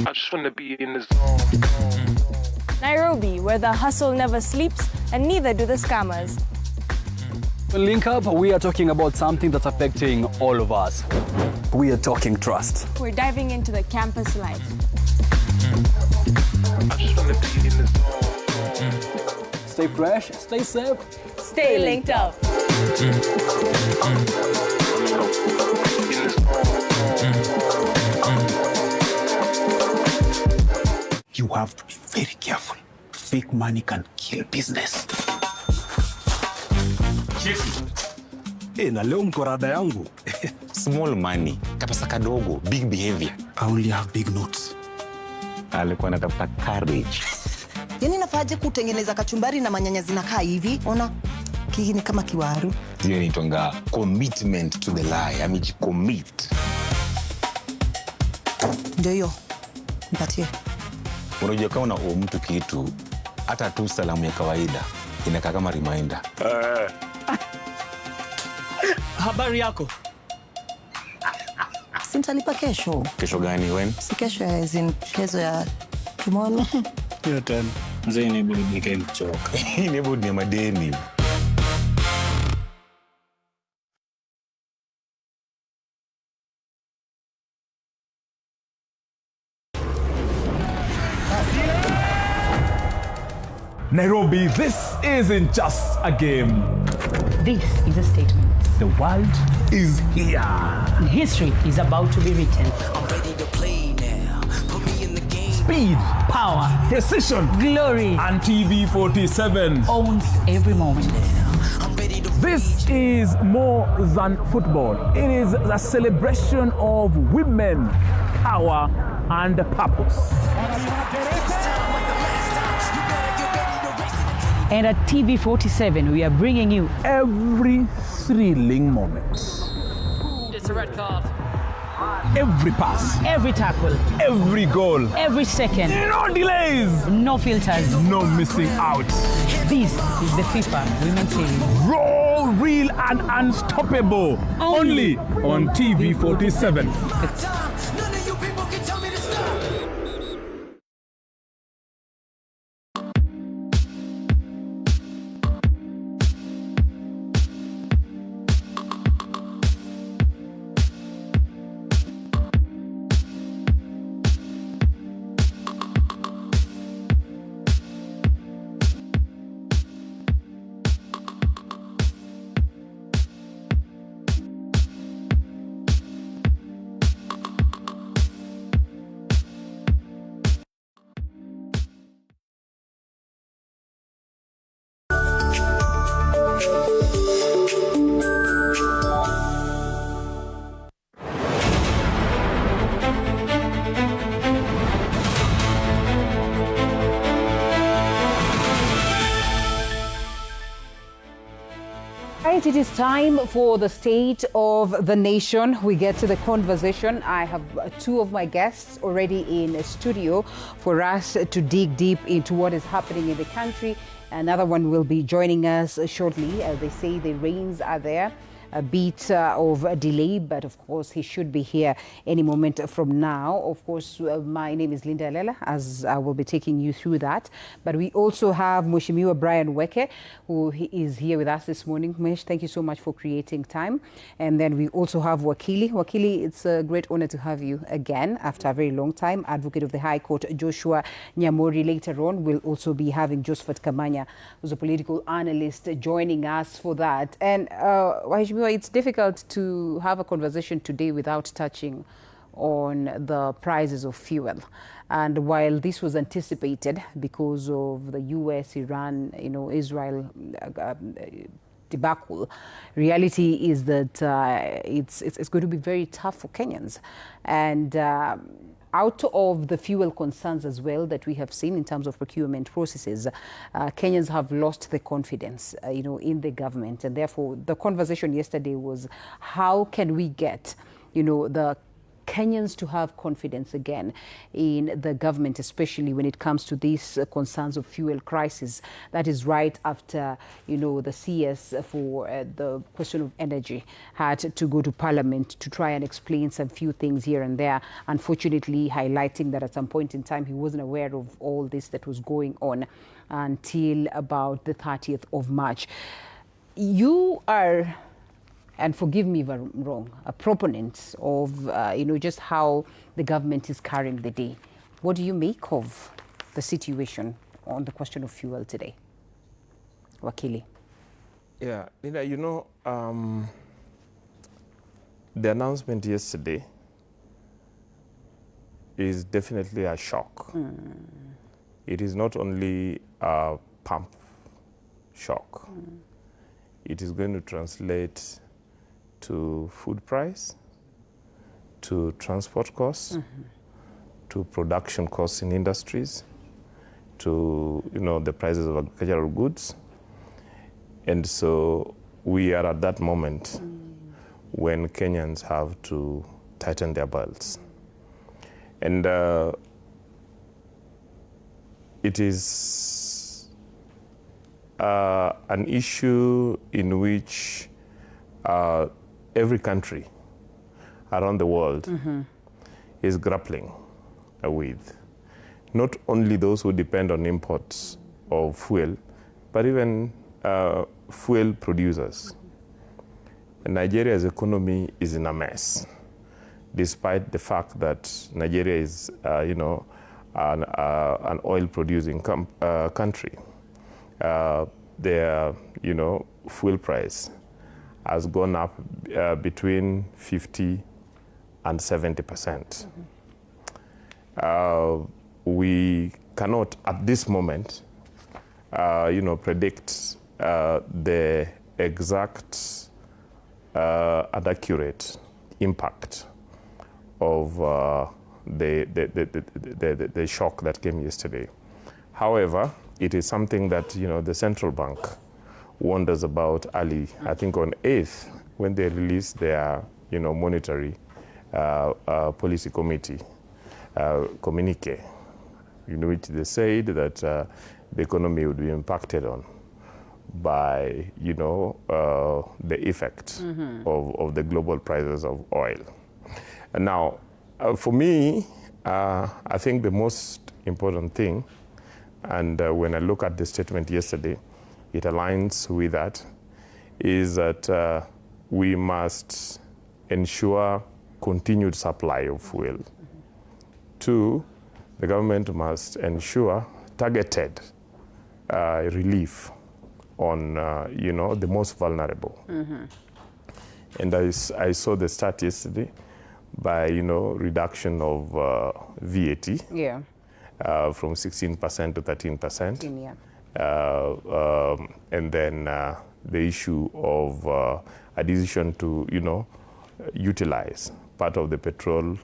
I just want to be in the zone. Nairobi, where the hustle never sleeps and neither do the scammers. On Link Up, we are talking about something that's affecting all of us. We are talking trust. We're diving into the campus life. I just want to be in the zone. Stay fresh, stay safe. Stay linked up. In the zone. have to be very careful. Fake money can kill business. Na leo mkorada yangu. Small money, kapesa kadogo, big behavior. I only have big notes. Alikuwa anatafuta courage. Yani nafaje kutengeneza kachumbari na manyanya zinakaa hivi? Ona, hii ni kama kiwaru. Hiyo inaitwa commitment to the lie. Amejicommit. Ndio hiyo. Mpatie. Unajua kama una mtu kitu, hata tu salamu ya kawaida inakaa kama reminder. Habari yako? Sintalipa kesho. Kesho gani when? Si kesho ya kesho ya kimono. Hiyo tena. Mzee ni budi nikamchoka. Ni budi ya madeni. Nairobi, this isn't just a game. This is a statement. The world is here. History is about to be written. I'm ready to play now. Put me in the game. Speed, Power, precision, glory, and TV47 owns every moment. This is more than football. It is a celebration of women, power, and purpose. And at TV47, we are bringing you every thrilling moment. It's a red card. Every pass, Every tackle, every goal, every second. no delays, No filters, no missing out. This is the FIFA Women's Series. Raw, real, and unstoppable. Only on TV47. Right, it is time for the State of the Nation. We get to the conversation. I have two of my guests already in studio for us to dig deep into what is happening in the country. Another one will be joining us shortly. They say the rains are there. A bit of a delay, but of course he should be here any moment from now. Of course, my name is Linda Lela, as I will be taking you through that. But we also have Mheshimiwa Brian Weke, who is here with us this morning. Mesh, thank you so much for creating time. And then we also have Wakili. Wakili, it's a great honor to have you again after a very long time. Advocate of the High Court, Joshua Nyamori. Later on, we'll also be having Josephat Kamanya, who's a political analyst, joining us for that. And Mheshimiwa, it's difficult to have a conversation today without touching on the prices of fuel. And while this was anticipated because of the US, Iran, Israel debacle, reality is that it's going to be very tough for Kenyans. And out of the fuel concerns as well that we have seen in terms of procurement processes, Kenyans have lost the confidence, in the government. And therefore, the conversation yesterday was, how can we get, the Kenyans to have confidence again in the government, especially when it comes to these concerns of fuel crisis. That is right after, the CS for the question of energy had to go to Parliament to try and explain some few things here and there, unfortunately highlighting that at some point in time he wasn't aware of all this that was going on until about the 30th of March. You are, and forgive me if I'm wrong, a proponent of, just how the government is carrying the day. What do you make of the situation on the question of fuel today? Wakili. Yeah, Linda, the announcement yesterday is definitely a shock. it is not only a pump shock. It is going to translate to food price, to transport costs, to production costs in industries, to the prices of agricultural goods. And so we are at that moment when Kenyans have to tighten their belts. And it is an issue in which every country around the world is grappling with. Not only those who depend on imports of fuel, but even fuel producers. Nigeria's economy is in a mess, despite the fact that Nigeria is, an oil-producing country. Their, fuel price has gone up between 50 and 70%. We cannot, at this moment, predict the exact and accurate impact of the shock that came yesterday. However, it is something that the central bank warned us about early, I think on 8th, when they released their monetary policy committee communique, in which they said that the economy would be impacted on by the effect of the global prices of oil. And now, for me, I think the most important thing, and when I look at the statement yesterday, it aligns with that, is that we must ensure continued supply of fuel. 2, the government must ensure targeted relief on the most vulnerable. And I saw the stat yesterday by reduction of VAT from 16% to 13%. And then the issue of a decision to utilize part of the petrol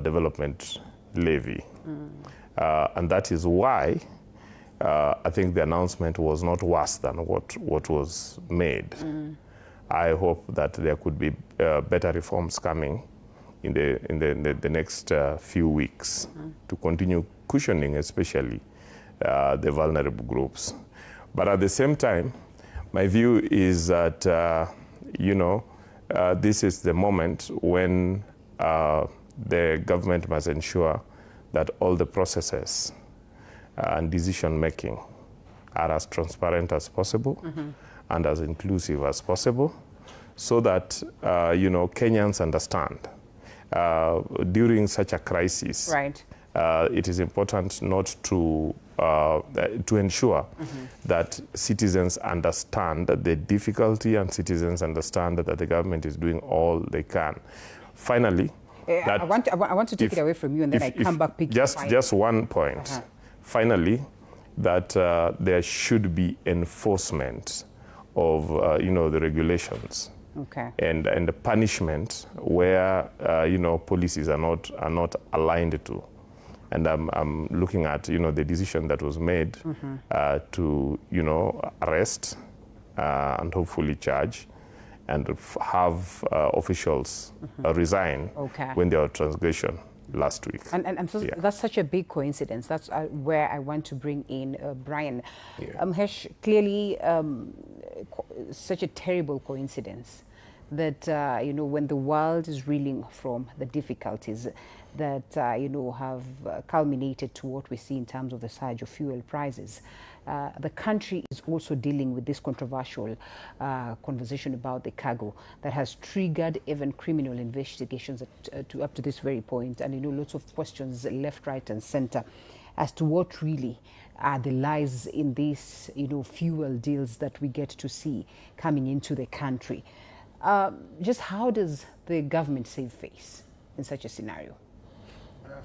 development levy. And that is why I think the announcement was not worse than what was made. I hope that there could be better reforms coming in the next few weeks to continue cushioning, especially the vulnerable groups. But at the same time, my view is that this is the moment when the government must ensure that all the processes and decision making are as transparent as possible and as inclusive as possible, so that Kenyans understand during such a crisis. Right. It is important not to ensure that citizens understand the difficulty, and citizens understand that the government is doing all they can. Finally, I want to take it away from you, and then I come back. Just one point. Finally, that there should be enforcement of the regulations. Okay. And the punishment where policies are not aligned to. And I'm looking at the decision that was made to arrest and hopefully charge and have officials resign when there was transgression last week. And so that's such a big coincidence. That's where I want to bring in Brian. Hesh, clearly such a terrible coincidence that when the world is reeling from the difficulties that have culminated to what we see in terms of the surge of fuel prices, the country is also dealing with this controversial conversation about the cargo that has triggered even criminal investigations up to this very point, and lots of questions left, right, and center as to what really are the lies in these fuel deals that we get to see coming into the country. Just how does the government save face in such a scenario?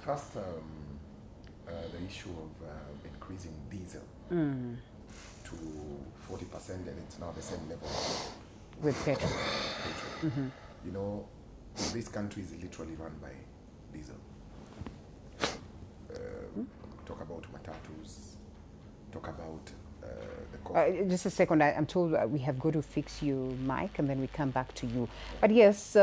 First, the issue of increasing diesel to 40%, and it's now the same level with petrol. You know, this country is literally run by diesel. Talk about matatus, talk about the cost. Just a second, I'm told we have got to fix you, Mike, and then we come back to you. But yes,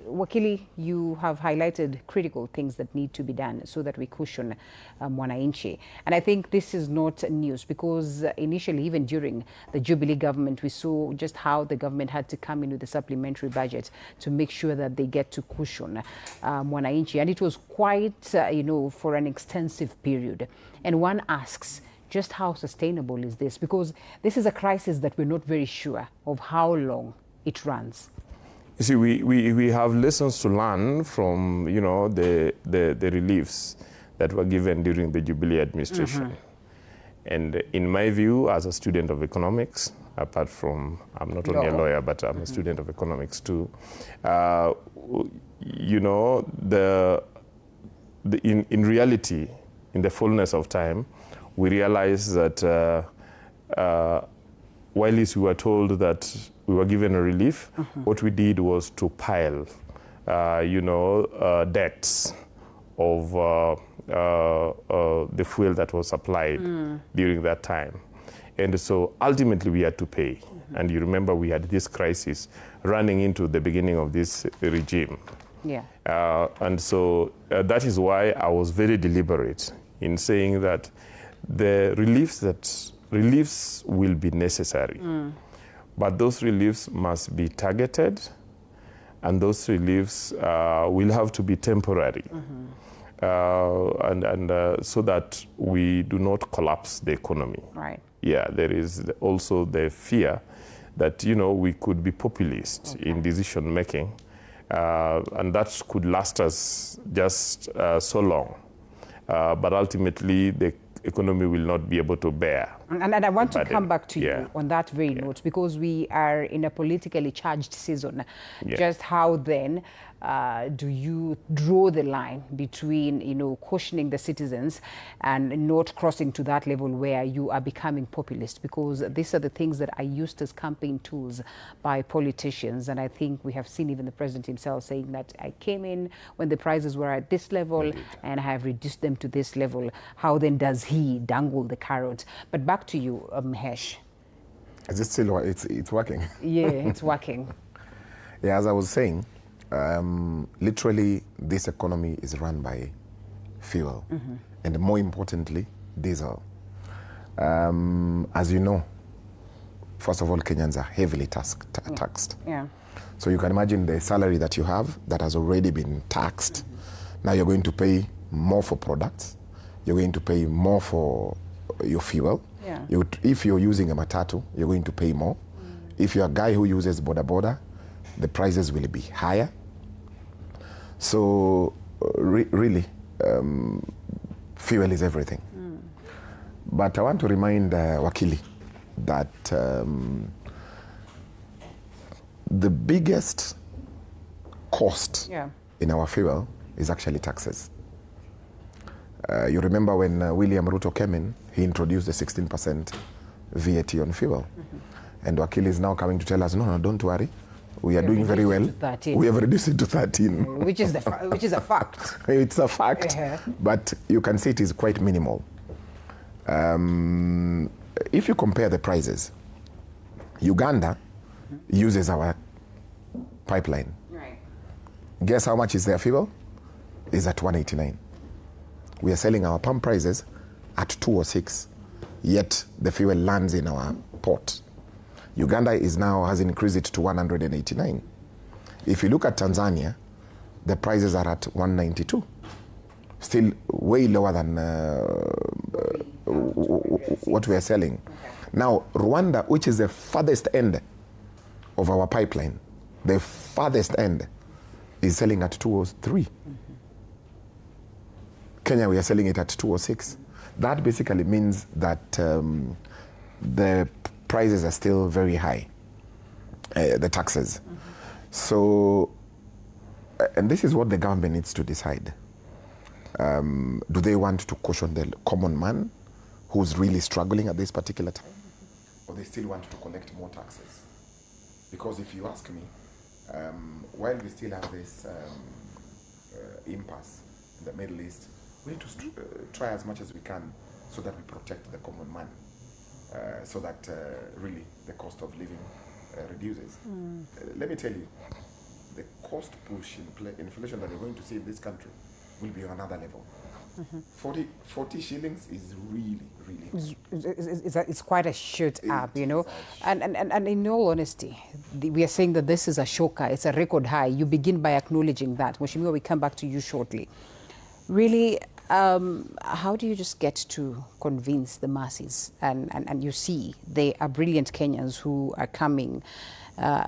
Wakili, you have highlighted critical things that need to be done so that we cushion Mwananchi. And I think this is not news, because initially, even during the Jubilee government, we saw just how the government had to come in with the supplementary budget to make sure that they get to cushion Mwananchi. And it was quite, for an extensive period. And one asks, just how sustainable is this? Because this is a crisis that we're not very sure of how long it runs. You see, we have lessons to learn from, the reliefs that were given during the Jubilee administration. And in my view, as a student of economics, apart from, I'm not only a lawyer, but I'm a student of economics too, in reality, in the fullness of time, we realize that while we were told that we were given a relief, what we did was to pile, debts of the fuel that was supplied during that time. And so ultimately we had to pay. And you remember we had this crisis running into the beginning of this regime. Yeah. And so that is why I was very deliberate in saying that the reliefs will be necessary. But those reliefs must be targeted, and those reliefs will have to be temporary, so that we do not collapse the economy. Right. Yeah, there is also the fear that, we could be populist in decision making, and that could last us just so long. But ultimately, the economy will not be able to bear. And I want to come back to you on that very note, because we are in a politically charged season. Just how then do you draw the line between, cautioning the citizens and not crossing to that level where you are becoming populist? Because these are the things that are used as campaign tools by politicians. And I think we have seen even the president himself saying that I came in when the prices were at this level and I have reduced them to this level. How then does he dangle the carrot? But back to you, Hesh. Is it still, it's working? Yeah, it's working. Yeah, as I was saying, literally this economy is run by fuel, and more importantly, diesel. As you know, first of all, Kenyans are heavily taxed. Yeah. So you can imagine the salary that you have that has already been taxed. Now you're going to pay more for products. You're going to pay more for your fuel. Yeah. If you're using a matatu, you're going to pay more. If you're a guy who uses boda, the prices will be higher. So really, fuel is everything. But I want to remind Wakili that the biggest cost in our fuel is actually taxes. You remember when William Ruto came in, he introduced the 16% VAT on fuel. And Wakili is now coming to tell us, no, don't worry. We are doing very well. We have reduced it to 13. Which is a fact. It's a fact, but you can see it is quite minimal. If you compare the prices, Uganda uses our pipeline. Right. Guess how much is their fuel? Is at 189. We are selling our pump prices at 206, yet the fuel lands in our port. Uganda has increased it to 189. If you look at Tanzania, the prices are at 192. Still way lower than what we are selling. Now, Rwanda, which is the farthest end of our pipeline, the farthest end, is selling at 203. Kenya, we are selling it at 206. That basically means that the prices are still very high, the taxes. So, and this is what the government needs to decide. Do they want to caution the common man who's really struggling at this particular time? Or they still want to collect more taxes? Because if you ask me, while we still have this impasse in the Middle East, we need to try as much as we can so that we protect the common man, so that really the cost of living reduces. Let me tell you, the cost push inflation that we're going to see in this country will be on another level. 40 shillings is really it's quite a shoot up, you know. And in all honesty, we are saying that this is a shocker. It's a record high. You begin by acknowledging that. Mheshimiwa, we come back to you shortly. Really, how do you just get to convince the masses? And you see, they are brilliant Kenyans who are coming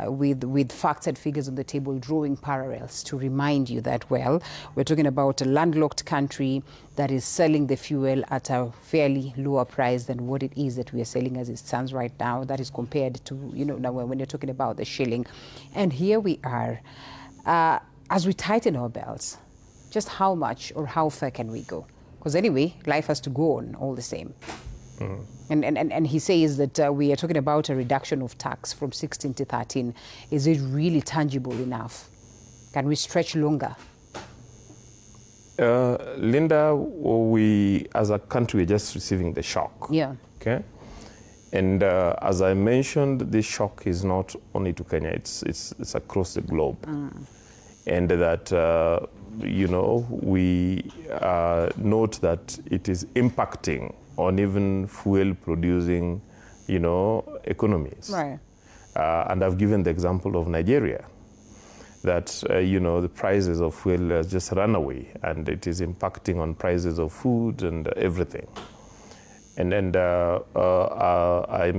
with facts and figures on the table, drawing parallels to remind you that, well, we're talking about a landlocked country that is selling the fuel at a fairly lower price than what it is that we are selling as it stands right now. That is compared to, you know, now when you're talking about the shilling. And here we are, as we tighten our belts, just how much or how far can we go? Because anyway, life has to go on all the same. And he says that we are talking about a reduction of tax from 16 to 13. Is it really tangible enough? Can we stretch longer? Linda, we as a country are just receiving the shock. Yeah. Okay. And as I mentioned, this shock is not only to Kenya; it's across the globe. And that you know, we note that it is impacting on even fuel producing, you know, economies. Right. And I've given the example of Nigeria, that, you know, the prices of fuel has just run away, and it is impacting on prices of food and everything. And I'm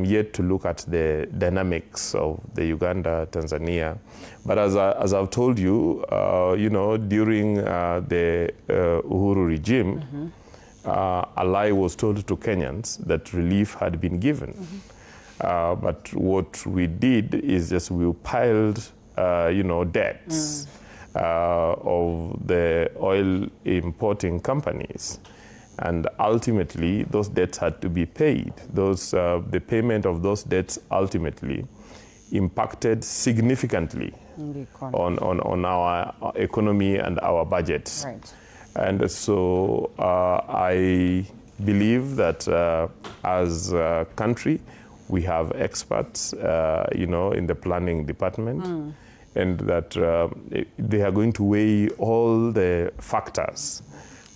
yet to look at the dynamics of the Uganda, Tanzania. But as I've told you, you know, during the Uhuru regime, a lie was told to Kenyans that relief had been given. But what we did is just we piled, you know, debts of the oil importing companies. And ultimately, those debts had to be paid. The payment of those debts ultimately impacted significantly on our economy and our budgets. Right. And so I believe that as a country, we have experts, you know, in the planning department, and that they are going to weigh all the factors.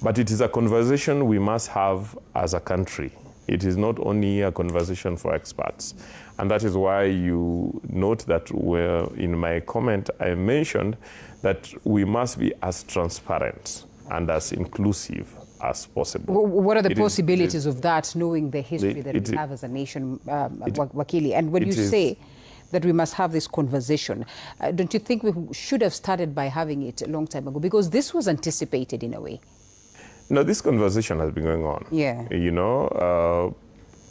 But it is a conversation we must have as a country. It is not only a conversation for experts. And that is why you note that in my comment, I mentioned that we must be as transparent and as inclusive as possible. What are the possibilities of that, knowing the history that we have as a nation, Wakili? And when you say that we must have this conversation, don't you think we should have started by having it a long time ago? Because this was anticipated in a way. No, this conversation has been going on. Yeah. You know,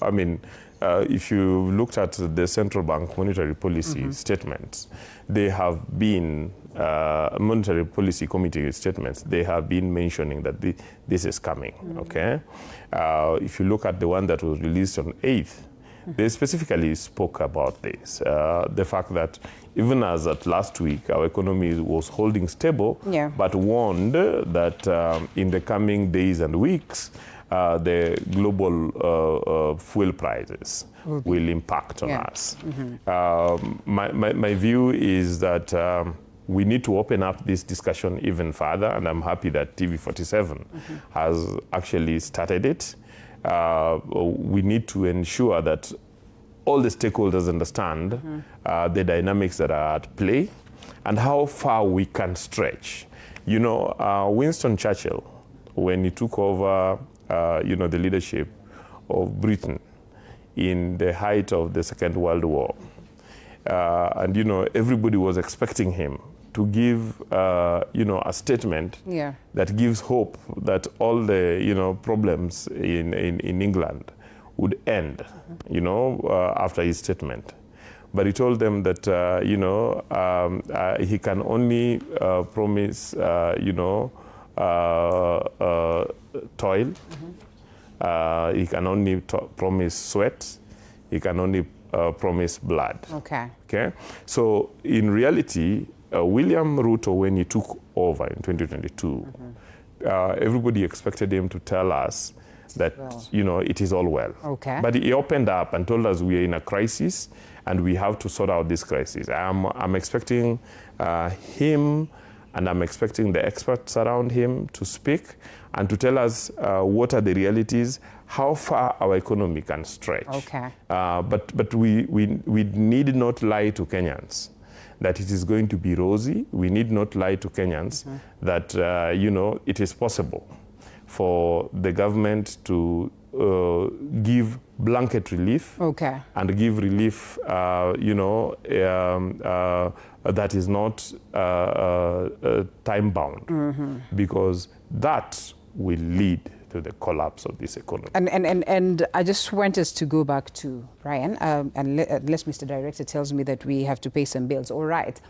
I mean, if you looked at the central bank monetary policy statements, they have been, monetary policy committee statements, they have been mentioning that this is coming, okay? If you look at the one that was released on 8th, they specifically spoke about this, the fact that even as at last week, our economy was holding stable, but warned that in the coming days and weeks, the global fuel prices will impact on us. My view is that we need to open up this discussion even further, and I'm happy that TV47 has actually started it. We need to ensure that all the stakeholders understand the dynamics that are at play and how far we can stretch. You know, Winston Churchill, when he took over, you know, the leadership of Britain in the height of the Second World War, and, you know, everybody was expecting him to give, you know, a statement that gives hope that all the, you know, problems in England would end, you know, after his statement. But he told them that, you know, he can only promise, you know, toil. He can only promise sweat. He can only promise blood. Okay. Okay. So in reality, William Ruto, when he took over in 2022, everybody expected him to tell us that, you know, it is all well. Okay. But he opened up and told us we are in a crisis and we have to sort out this crisis. I'm expecting him, and I'm expecting the experts around him to speak and to tell us what are the realities, how far our economy can stretch. Okay. But we need not lie to Kenyans that it is going to be rosy. We need not lie to Kenyans that, you know, it is possible for the government to give blanket relief and give relief, you know, that is not time-bound, because that will lead to the collapse of this economy. And I just want us to go back to Brian, unless Mr. Director tells me that we have to pay some bills. All right.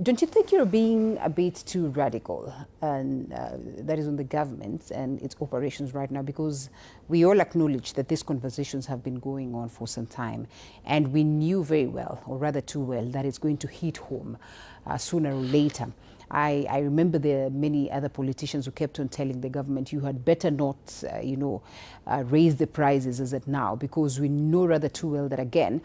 Don't you think you're being a bit too radical, and that is on the government and its operations right now? Because we all acknowledge that these conversations have been going on for some time, and we knew very well, or rather too well, that it's going to hit home sooner or later. I remember there are many other politicians who kept on telling the government, you had better not, you know, raise the prices as at now, because we know rather too well that, again,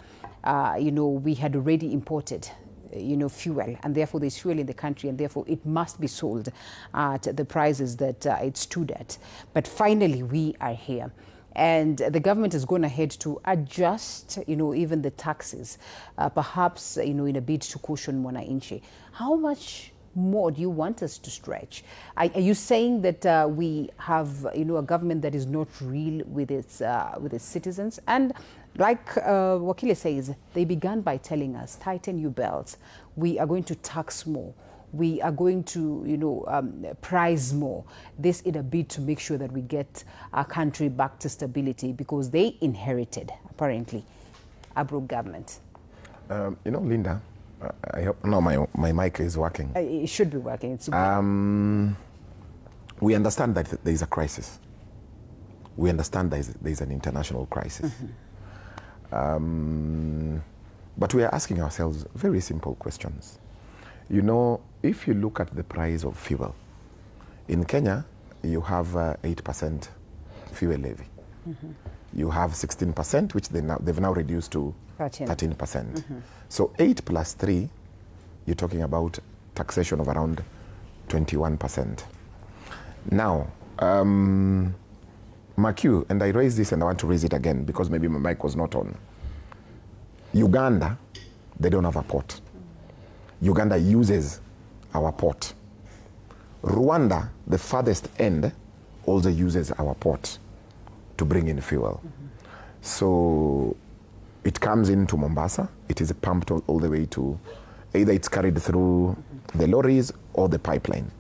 you know, we had already imported, you know, fuel, and therefore there's fuel in the country, and therefore it must be sold at the prices that it stood at. But finally, we are here. And the government has gone ahead to adjust, you know, even the taxes, perhaps, you know, in a bid to cushion mwananchi. How much more do you want us to stretch? Are you saying that we have, you know, a government that is not real with its citizens? And like Wakile says, they began by telling us, tighten your belts. We are going to tax more. We are going to, you know, price more. This in a bid to make sure that we get our country back to stability, because they inherited, apparently, a broke government. You know, Linda, I hope no, my mic is working. It should be working. It's we understand that there is a crisis. We understand there is an international crisis. But we are asking ourselves very simple questions. You know, if you look at the price of fuel, in Kenya, you have 8% fuel levy. You have 16%, which they've now reduced to 13%. So 8 plus 3, you're talking about taxation of around 21%. Now, Makiu, and I raised this and I want to raise it again because maybe my mic was not on. Uganda, they don't have a port. Uganda uses our port. Rwanda, the farthest end, also uses our port to bring in fuel. So it comes into Mombasa, it is pumped all the way to, either it's carried through the lorries or the pipeline.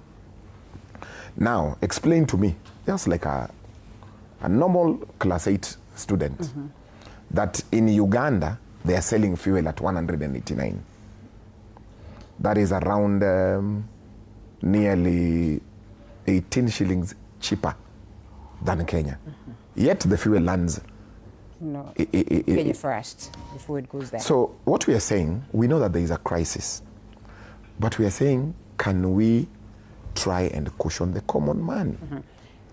Now, explain to me, just like a normal class 8 student, that in Uganda, they are selling fuel at 189. That is around nearly 18 shillings cheaper than Kenya. Yet the fuel lands Kenya first before it goes there. So what we are saying, we know that there is a crisis, but we are saying, can we try and cushion the common man?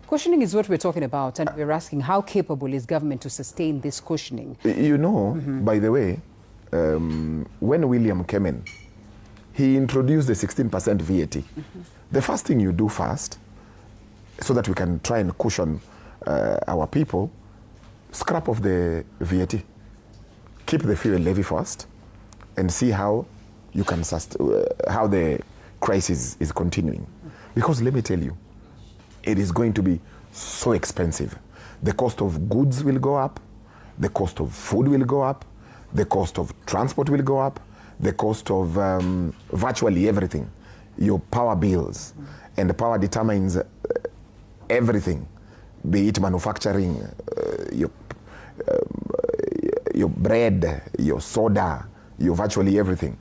Cushioning is what we're talking about, and we're asking how capable is government to sustain this cushioning? You know, by the way, when William came in, he introduced the 16% VAT. The first thing you do first, so that we can try and cushion our people, scrap off the VAT. Keep the fuel levy first, and see how you can how the crisis is continuing. Because let me tell you, it is going to be so expensive. The cost of goods will go up, the cost of food will go up, the cost of transport will go up, the cost of virtually everything, your power bills, and the power determines everything, be it manufacturing, your bread, your soda, your virtually everything.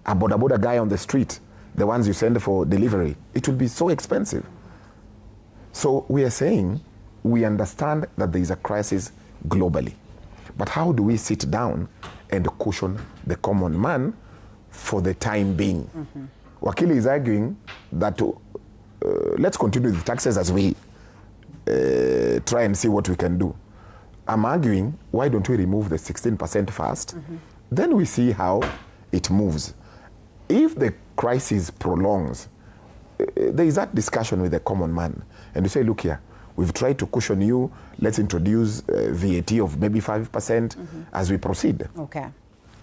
A boda guy on the street the ones you send for delivery, it will be so expensive. So we are saying we understand that there is a crisis globally. But how do we sit down and cushion the common man for the time being? Wakili is arguing that let's continue the taxes as we try and see what we can do. I'm arguing, why don't we remove the 16% first? Then we see how it moves. If the crisis prolongs, there is that discussion with the common man. And you say, look here, we've tried to cushion you. Let's introduce VAT of maybe 5% as we proceed. Okay.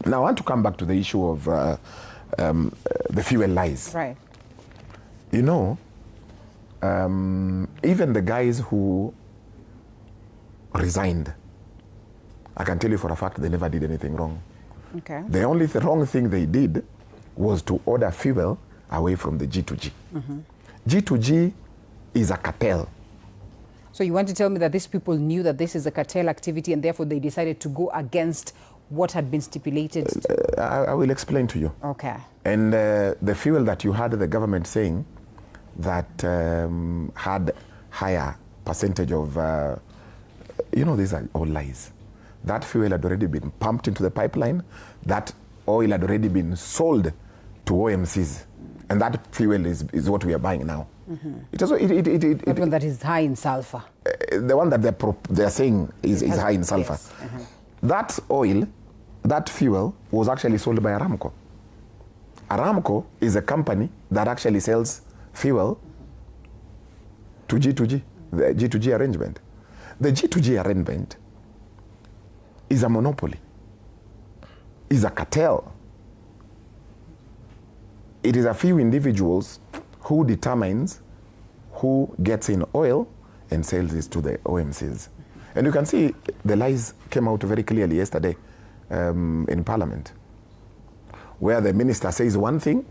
Now, I want to come back to the issue of the fuel lies. Right. You know, even the guys who resigned, I can tell you for a fact they never did anything wrong. Okay. The only wrong thing they did was to order fuel away from the G2G. G2G is a cartel. So you want to tell me that these people knew that this is a cartel activity and therefore they decided to go against what had been stipulated? I will explain to you. Okay. And the fuel that you had the government saying that had higher percentage of, these are all lies. That fuel had already been pumped into the pipeline. That oil had already been sold to OMCs. And that fuel is what we are buying now. That one that is high in sulfur. The one that they're saying is high in sulfur. Yes. That oil, that fuel was actually sold by Aramco. Aramco is a company that actually sells fuel to G2G, the G2G arrangement. The G2G arrangement is a monopoly, is a cartel. It is a few individuals who determines who gets in oil and sells it to the OMCs. And you can see the lies came out very clearly yesterday in Parliament, where the minister says one thing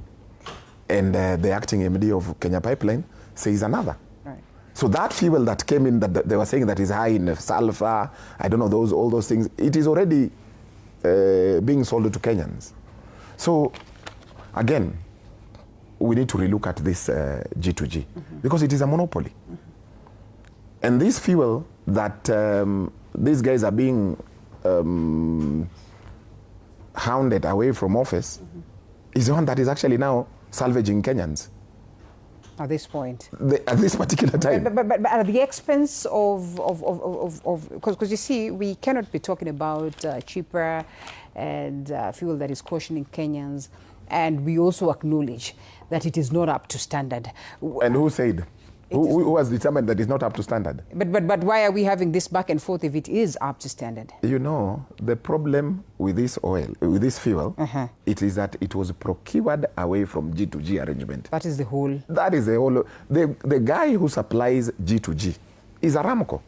and the acting MD of Kenya Pipeline says another. Right. So that fuel that came in that they were saying that is high in sulfur, I don't know, all those things, it is already being sold to Kenyans. So again, we need to relook at this G2G because it is a monopoly. And this fuel that these guys are being hounded away from office is the one that is actually now salvaging Kenyans. At this point? At this particular time. But at the expense of because you see, we cannot be talking about cheaper and fuel that is cautioning Kenyans, and we also acknowledge that it is not up to standard. And who said? Who has determined that it's not up to standard? But why are we having this back and forth if it is up to standard? You know, the problem with this oil, with this fuel, it is that it was procured away from G2G arrangement. That is the whole. That is the whole. The guy who supplies G2G is Aramco.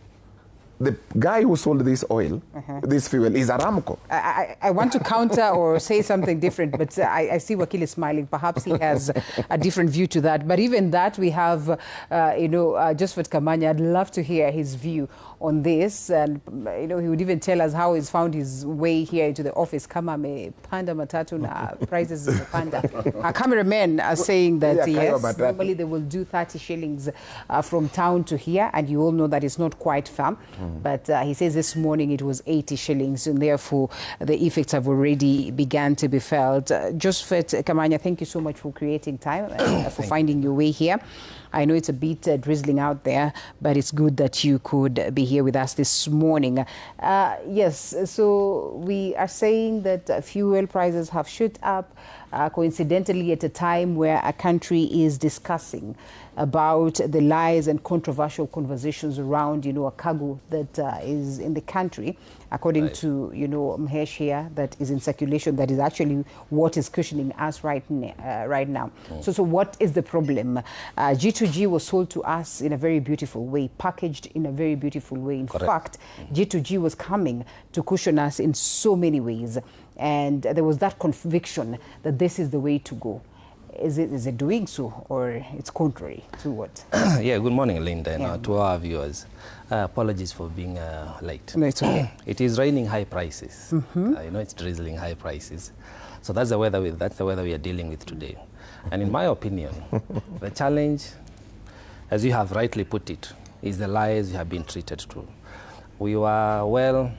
The guy who sold this oil, this fuel, is Aramco. I want to counter or say something different, but I see Wakili smiling. Perhaps he has a different view to that. But even that, we have, Josephat Kamanya. I'd love to hear his view on this. And, he would even tell us how he's found his way here into the office. Kama me panda matatu na prices is panda. Our cameramen are saying that, yes, normally they will do 30 shillings from town to here. And you all know that it's not quite far. But he says this morning it was 80 shillings, and therefore the effects have already begun to be felt. Josephat Kamanya, thank you so much for creating time, for finding your way here. I know it's a bit drizzling out there, but it's good that you could be here with us this morning. Yes, so we are saying that fuel prices have shot up, coincidentally at a time where a country is discussing about the lies and controversial conversations around, a cargo that is in the country, according to, Mhesh here, that is in circulation, that is actually what is cushioning us right now. So what is the problem? G2G was sold to us in a very beautiful way, packaged in a very beautiful way. In fact, G2G was coming to cushion us in so many ways. And there was that conviction that this is the way to go. Is it doing so, or it's contrary to what? Yeah, good morning, Linda, and to our viewers. Apologies for being late. No, it's okay. It is raining high prices. It's drizzling high prices. So that's the weather we are dealing with today. And in my opinion, the challenge, as you have rightly put it, is the lies you have been treated to. We were well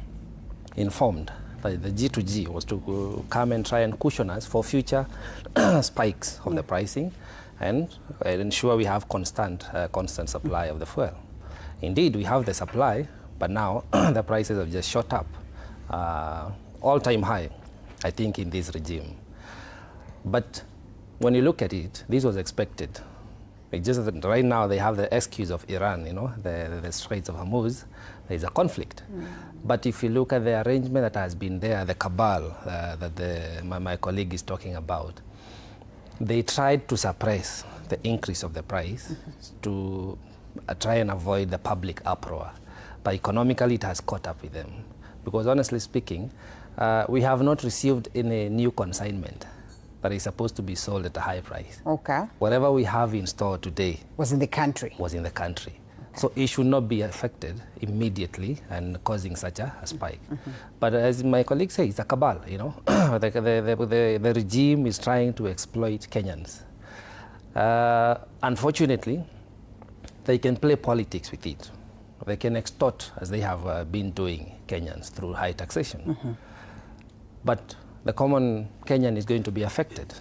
informed that the G2G was to come and try and cushion us for future spikes of the pricing and ensure we have constant supply of the fuel. Indeed, we have the supply, but now the prices have just shot up, all-time high, I think, in this regime. But when you look at it, this was expected. It's just that right now they have the excuse of Iran, you know, the Straits of Hormuz. There's a conflict. But if you look at the arrangement that has been there, the cabal that my colleague is talking about, they tried to suppress the increase of the price to try and avoid the public uproar. But economically, it has caught up with them. Because honestly speaking, we have not received any new consignment that is supposed to be sold at a high price. Okay. Whatever we have in store today was in the country. Okay. So it should not be affected immediately and causing such a spike. But as my colleague says, it's a cabal, you know. the regime is trying to exploit Kenyans. Unfortunately, they can play politics with it. They can extort, as they have been doing, Kenyans through high taxation. But the common Kenyan is going to be affected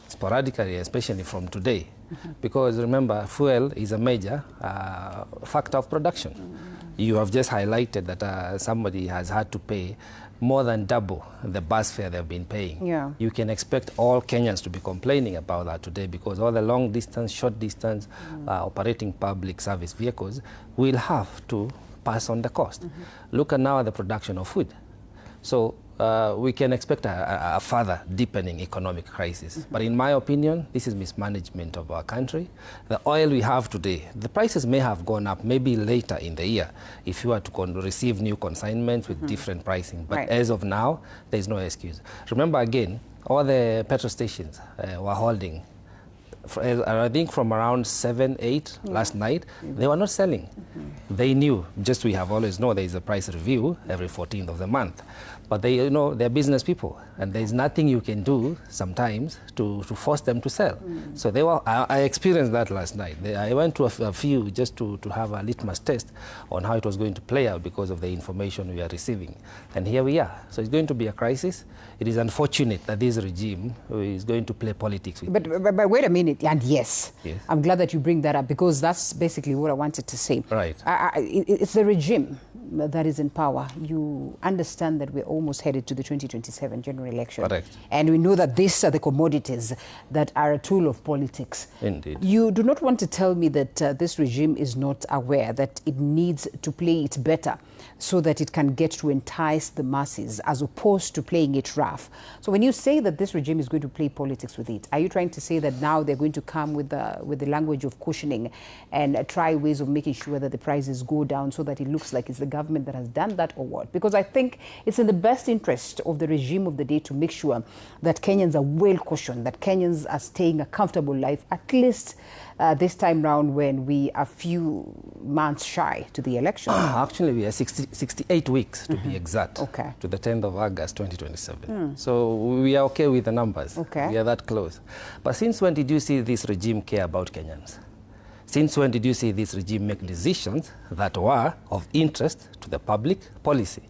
sporadically, especially from today. Because remember, fuel is a major factor of production. You have just highlighted that somebody has had to pay more than double the bus fare they've been paying. Yeah. You can expect all Kenyans to be complaining about that today because all the long distance, short distance operating public service vehicles will have to pass on the cost. Look at now at the production of food. So we can expect a further deepening economic crisis. But in my opinion, this is mismanagement of our country. The oil we have today, the prices may have gone up maybe later in the year if you were to receive new consignments with different pricing. But as of now, there's no excuse. Remember again, all the petrol stations were holding, I think from around 7, 8 last night, they were not selling. They knew, just we have always known there is a price review every 14th of the month. But they, you know, they're business people, and there's nothing you can do sometimes to force them to sell. So they were. I experienced that last night. I went to a few just to have a litmus test on how it was going to play out because of the information we are receiving. And here we are. So it's going to be a crisis. It is unfortunate that this regime is going to play politics with But wait a minute, and yes, I'm glad that you bring that up because that's basically what I wanted to say. Right. It's the regime that is in power. You understand that we're almost headed to the 2027 general election. Correct. And we know that these are the commodities that are a tool of politics. Indeed. You do not want to tell me that this regime is not aware that it needs to play it better so that it can get to entice the masses as opposed to playing it rough. So when you say that this regime is going to play politics with it, are you trying to say that now they're going to come with the language of cushioning and try ways of making sure that the prices go down so that it looks like it's the government that has done that, or what? Because I think it's in the best interest of the regime of the day to make sure that Kenyans are well cushioned, that Kenyans are staying a comfortable life, at least this time round when we are few months shy to the election. Actually, we are 68 weeks to be exact, to the 10th of August 2027. So we are okay with the numbers. We are that close. But since when did you see this regime care about Kenyans? Since when did you see this regime make decisions that were of interest to the public policy?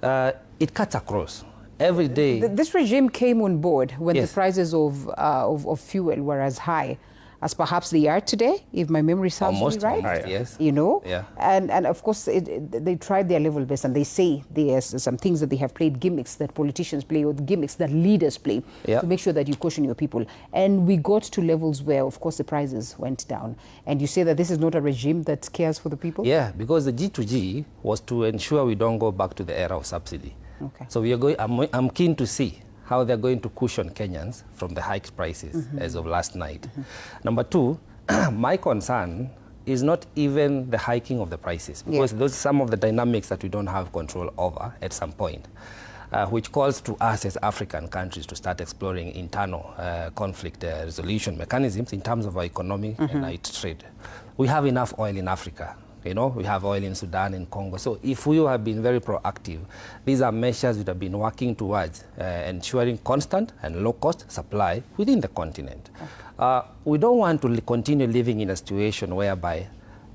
It cuts across. Every day. This regime came on board when the prices of fuel were as high as perhaps they are today, if my memory serves me right. Almost, yes. You know? Yeah. And of course, they tried their level best, and they say there's some things that they have played, gimmicks that politicians play, or gimmicks that leaders play, to make sure that you caution your people. And we got to levels where, of course, the prices went down. And you say that this is not a regime that cares for the people? Yeah, because the G2G was to ensure we don't go back to the era of subsidy. So we are going. I'm keen to see how they're going to cushion Kenyans from the hiked prices as of last night. Number two, my concern is not even the hiking of the prices, because those are some of the dynamics that we don't have control over at some point, which calls to us as African countries to start exploring internal conflict resolution mechanisms in terms of our economy and our trade. We have enough oil in Africa. You know, we have oil in Sudan and Congo. So if we have been very proactive, these are measures that have been working towards ensuring constant and low-cost supply within the continent. We don't want to continue living in a situation whereby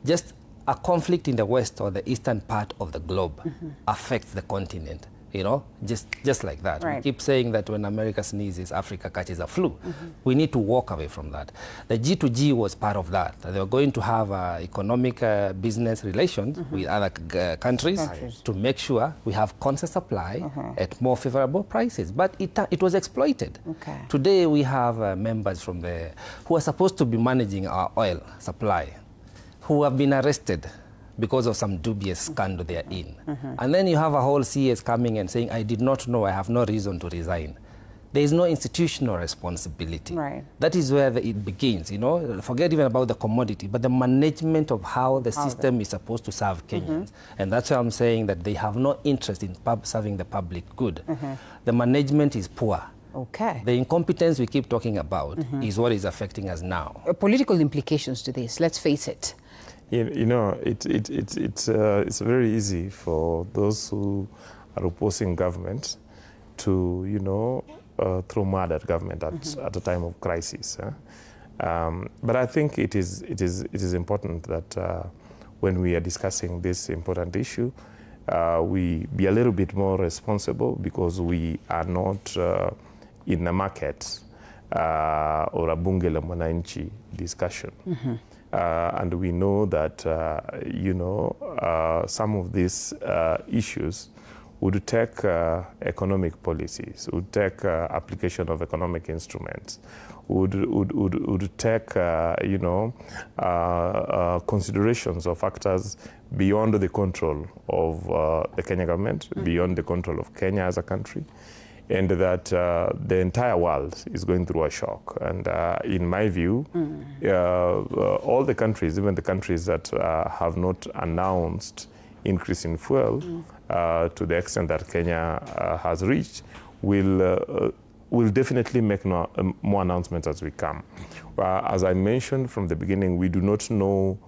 just a conflict in the west or the eastern part of the globe affects the continent. You know, just like that. Right. We keep saying that when America sneezes, Africa catches a flu. We need to walk away from that. The G2G was part of that. They were going to have economic business relations with other countries to make sure we have constant supply at more favorable prices. But it was exploited. Okay. Today we have members from who are supposed to be managing our oil supply, who have been arrested because of some dubious scandal they are in. And then you have a whole CS coming and saying, I did not know, I have no reason to resign. There is no institutional responsibility. Right. That is where it begins, you know. Forget even about the commodity, but the management of how the system is supposed to serve Kenyans. And that's why I'm saying that they have no interest in serving the public good. The management is poor. Okay. The incompetence we keep talking about is what is affecting us now. Political implications to this, let's face it. You know, it's very easy for those who are opposing government to, you know, throw mud at government at a time of crisis. But I think it is important that when we are discussing this important issue, we be a little bit more responsible, because we are not in a market or a bunge la mwananchi discussion. And we know that, you know, some of these issues would take economic policies, would take application of economic instruments, would take, you know, considerations of factors beyond the control of the Kenya government, beyond the control of Kenya as a country, and that the entire world is going through a shock. And in my view, all the countries, even the countries that have not announced increase in fuel to the extent that Kenya has reached, will definitely make more announcements as we come. As I mentioned from the beginning, we do not know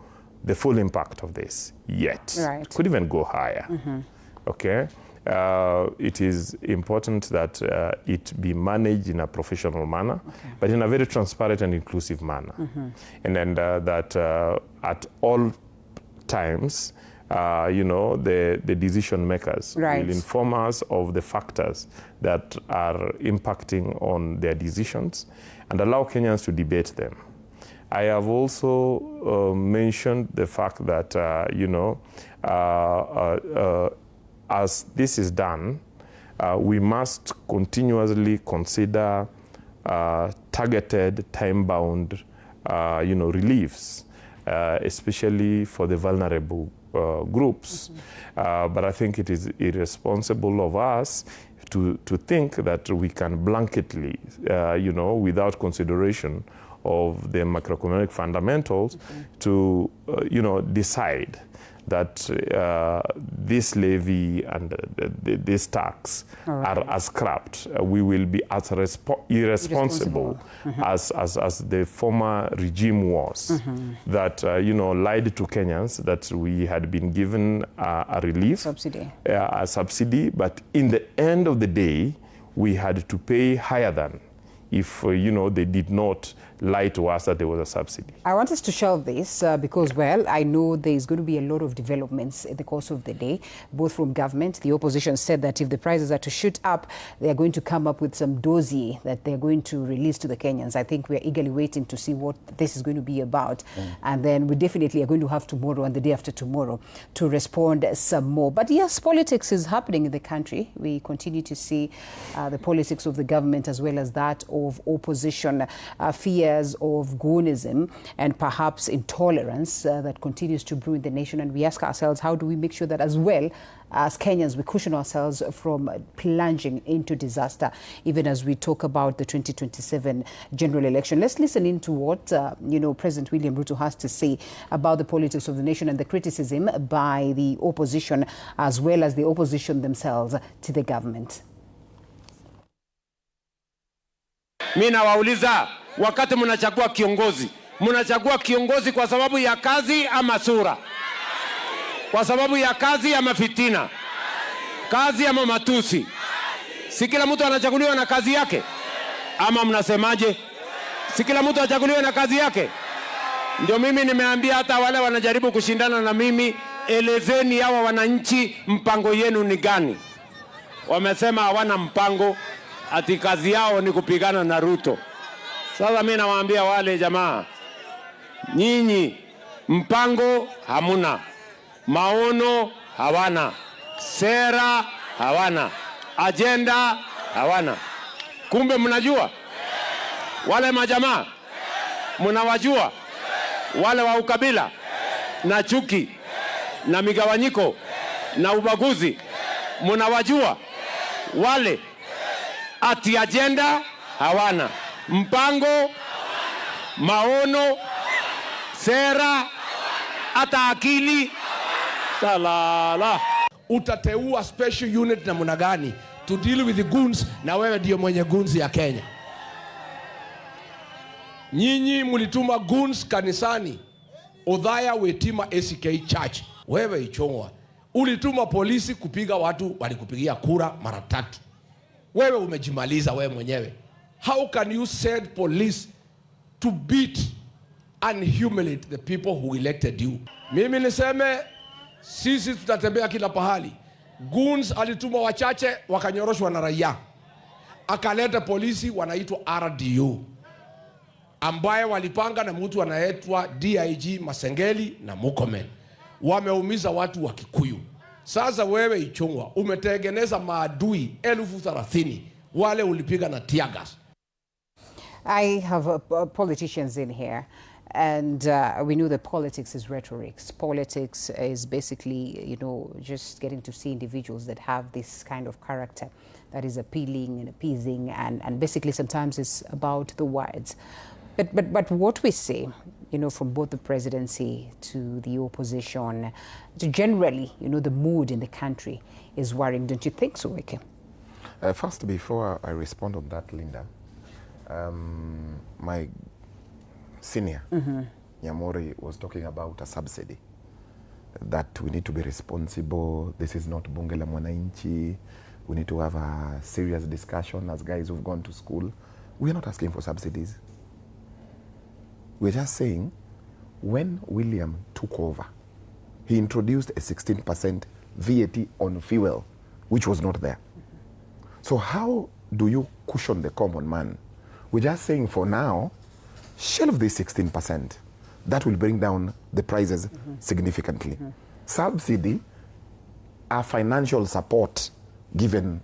the full impact of this yet. Right. Could even go higher. Okay. It is important that it be managed in a professional manner, but in a very transparent and inclusive manner. And then that at all times, you know, the decision makers will inform us of the factors that are impacting on their decisions and allow Kenyans to debate them. I have also mentioned the fact that, you know, as this is done, we must continuously consider targeted, time-bound, you know, reliefs, especially for the vulnerable groups. But I think it is irresponsible of us to think that we can blanketly, you know, without consideration of the macroeconomic fundamentals, to, you know, decide that this levy and this tax are scrapped. We will be as irresponsible as the former regime was, that you know, lied to Kenyans that we had been given a relief, a subsidy, but in the end of the day, we had to pay higher than if you know, they did not lie to us that there was a subsidy. I want us to shelve this because, well, I know there's going to be a lot of developments in the course of the day, both from government. The opposition said that if the prices are to shoot up, they are going to come up with some dossier that they're going to release to the Kenyans. I think we're eagerly waiting to see what this is going to be about. And then we definitely are going to have tomorrow and the day after tomorrow to respond some more. But yes, politics is happening in the country. We continue to see the politics of the government as well as that of opposition, fears of goonism and perhaps intolerance that continues to brew in the nation. And we ask ourselves, how do we make sure that as well as Kenyans, we cushion ourselves from plunging into disaster, even as we talk about the 2027 general election? Let's listen into what you know, President William Ruto has to say about the politics of the nation and the criticism by the opposition as well as the opposition themselves to the government. Mimi nawauliza, wakati mnachagua kiongozi kwa sababu ya kazi ama sura? Kwa sababu ya kazi ama fitina? Kazi ama matusi? Si kila mtu anachaguliwa na kazi yake? Ama mnasemaje? Si kila mtu achaguliwe na kazi yake? Ndio mimi nimeambia hata wale wanajaribu kushindana na mimi, elezeni hawa wananchi mpango yenu ni gani. Wamesema hawana mpango, ati kazi yao ni kupigana na Ruto. Sasa mimi nawaambia wale jamaa, nyinyi mpango hamuna, maono hawana, sera hawana, agenda hawana. Kumbe mnajua wale majamaa, mnawajua wale wa ukabila na chuki na migawanyiko na ubaguzi, mnawajua wale ati agenda hawana, mpango, maono, sera, hata akili. Talala. Utateua special unit namna gani to deal with the goons, na wewe ndio mwenye goons ya Kenya. Nyinyi mulituma goons kanisani, Othaya Wetima ACK Church. Wewe Ichongwa ulituma polisi kupiga watu walikupigia kura mara 3. Wewe umejimaliza wewe mwenyewe. How can you send police to beat and humiliate the people who elected you? Mimi niseme sisi tutatembea kila pahali. Goons alituma wachache wakanyoroshwa na raia, akaleta polisi wanaitwa RDU ambaye walipanga na mtu anaitwa DIG Masengeli na Mukomen. Wameumiza watu wa Kikuyu. Sasa wewe Ichung'wa umetengeneza maadui 30,000 wale ulipiga na tear gas. I have politicians in here, and we know that politics is rhetoric. Politics is basically, just getting to see individuals that have this kind of character that is appealing and appeasing, and basically sometimes it's about the words. But what we say, from both the presidency to the opposition, to generally, the mood in the country is worrying. Don't you think so, Wike? First, before I respond on that, Linda, my senior, Nyamori, was talking about a subsidy, that we need to be responsible. This is not bunge la mwananchi. We need to have a serious discussion as guys who've gone to school. We are not asking for subsidies. We're just saying, when William took over, he introduced a 16% VAT on fuel, which was not there. So how do you cushion the common man? We're just saying, for now, shelve this 16%. That will bring down the prices significantly. Subsidy are financial support given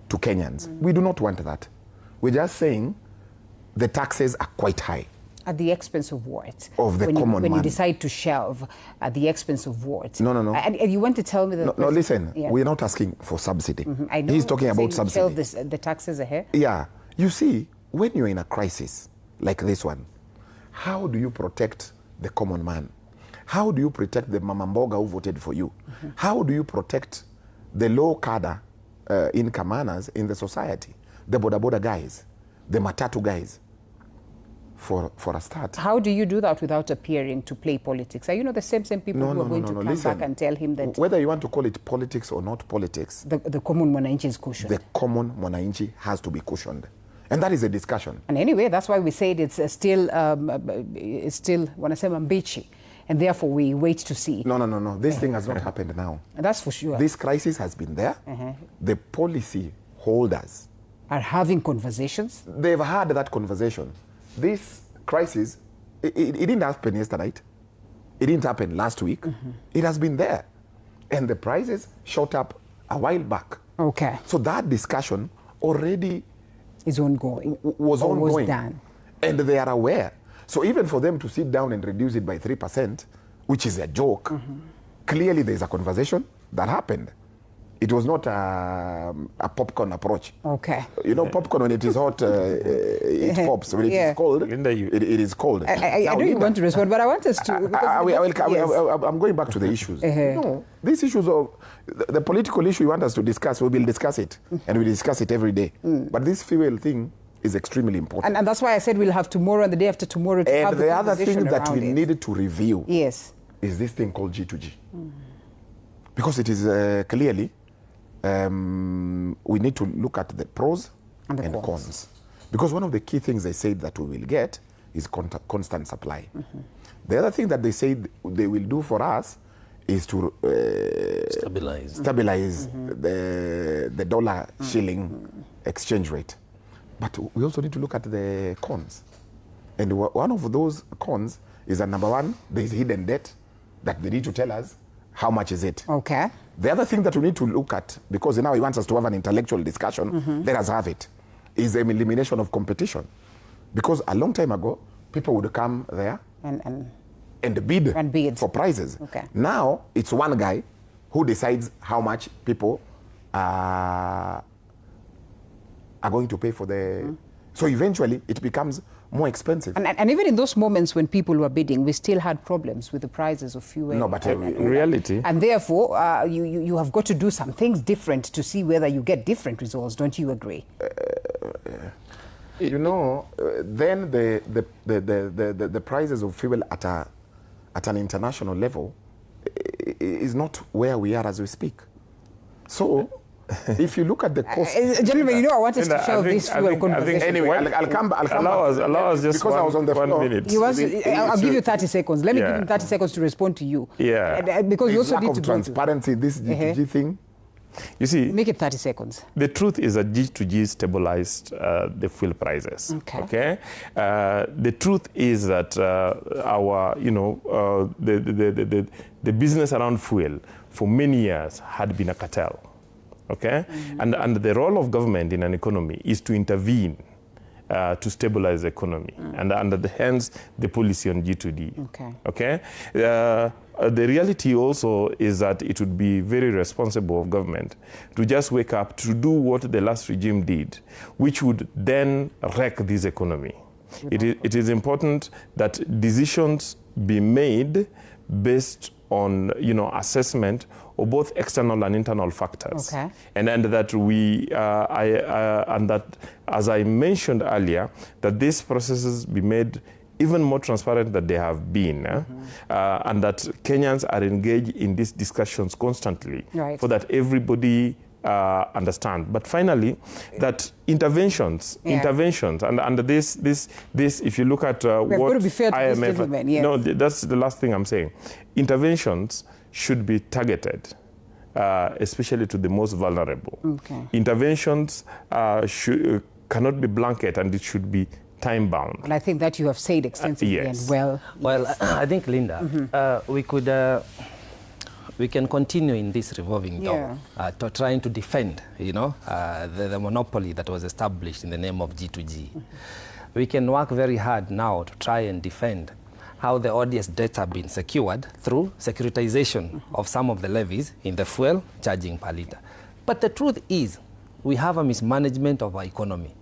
to Kenyans. We do not want that. We're just saying the taxes are quite high. At the expense of what? Of the common man. When you decide to shelve, at the expense of what? No. And you want to tell me that... No, listen, we're not asking for subsidy. I know. He's talking about subsidy. Shelve the taxes ahead? Yeah. You see, when you're in a crisis like this one, how do you protect the common man? How do you protect the mama mboga who voted for you? How do you protect the low cadre income earners in the society? The boda boda guys, the matatu guys, for a start. How do you do that without appearing to play politics? Are you the same people who are going to come back and tell him that... Whether you want to call it politics or not politics... The common mwananchi is cushioned. The common mwananchi has to be cushioned. And that is a discussion. And anyway, that's why we said it's still wanasema mbichi. And therefore we wait to see. No. This thing has not happened now. That's for sure. This crisis has been there. The policy holders are having conversations. They've had that conversation. This crisis, it didn't happen yesterday. It didn't happen last week. It has been there. And the prices shot up a while back. Okay. So that discussion already is ongoing. Was ongoing. Was done. And they are aware. So even for them to sit down and reduce it by 3%, which is a joke, clearly there's a conversation that happened. It was not a popcorn approach. Okay. Popcorn, when it is hot, it pops. When it is cold, it is cold. I know you want to respond, but I want us to... I'm going back to the issues. No, these issues of the political issue you want us to discuss, we will discuss it. And we discuss it every day. But this fuel thing is extremely important. And that's why I said we'll have tomorrow and the day after tomorrow to have the other thing that we needed to review is this thing called G2G. Because it is clearly, we need to look at the pros and cons. Because one of the key things they said that we will get is constant supply. The other thing that they said they will do for us is to stabilize the dollar shilling exchange rate. But we also need to look at the cons. And one of those cons is that, number one, there is hidden debt that they need to tell us how much is it. Okay. The other thing that we need to look at, because now he wants us to have an intellectual discussion, let us have it, is the elimination of competition. Because a long time ago, people would come there and bid for prizes. Okay. Now, it's one guy who decides how much people are going to pay for the... So eventually, it becomes more expensive. And even in those moments when people were bidding, we still had problems with the prices of fuel. No, but in reality... And therefore, you have got to do some things different to see whether you get different results. Don't you agree? You know, then the prices of fuel at an international level is not where we are as we speak. So, if you look at the cost... gentlemen, you know I wanted to show this fuel conversation. Anyway, I'll come back. Allow us just because I was on the 1 floor. minute. I'll give you 30 seconds. Let me give him 30 seconds to respond to you. Yeah. Because you also need to go transparency, this G2G thing. You see, make it 30 seconds. The truth is that G2G stabilized the fuel prices. Okay. The truth is that our, the business around fuel for many years had been a cartel. Okay, and the role of government in an economy is to intervene to stabilize the economy, and hence the policy on G2D. Okay. The reality also is that it would be very responsible of government to just wake up to do what the last regime did, which would then wreck this economy. It is important that decisions be made based on assessment of both external and internal factors, and that and that, as I mentioned earlier, that these processes be made even more transparent than they have been, and that Kenyans are engaged in these discussions constantly, so that everybody understand. But finally, that interventions, and this, if you look at what IMF, no, that's the last thing I'm saying. Interventions should be targeted, especially to the most vulnerable. Interventions cannot be blanket, and it should be time-bound. And I think that you have said extensively and well. Well, I think, Linda, we can continue in this revolving door, to trying to defend, the monopoly that was established in the name of G2G. We can work very hard now to try and defend how the odious debts have been secured through securitization of some of the levies in the fuel charging per litre. But the truth is, we have a mismanagement of our economy,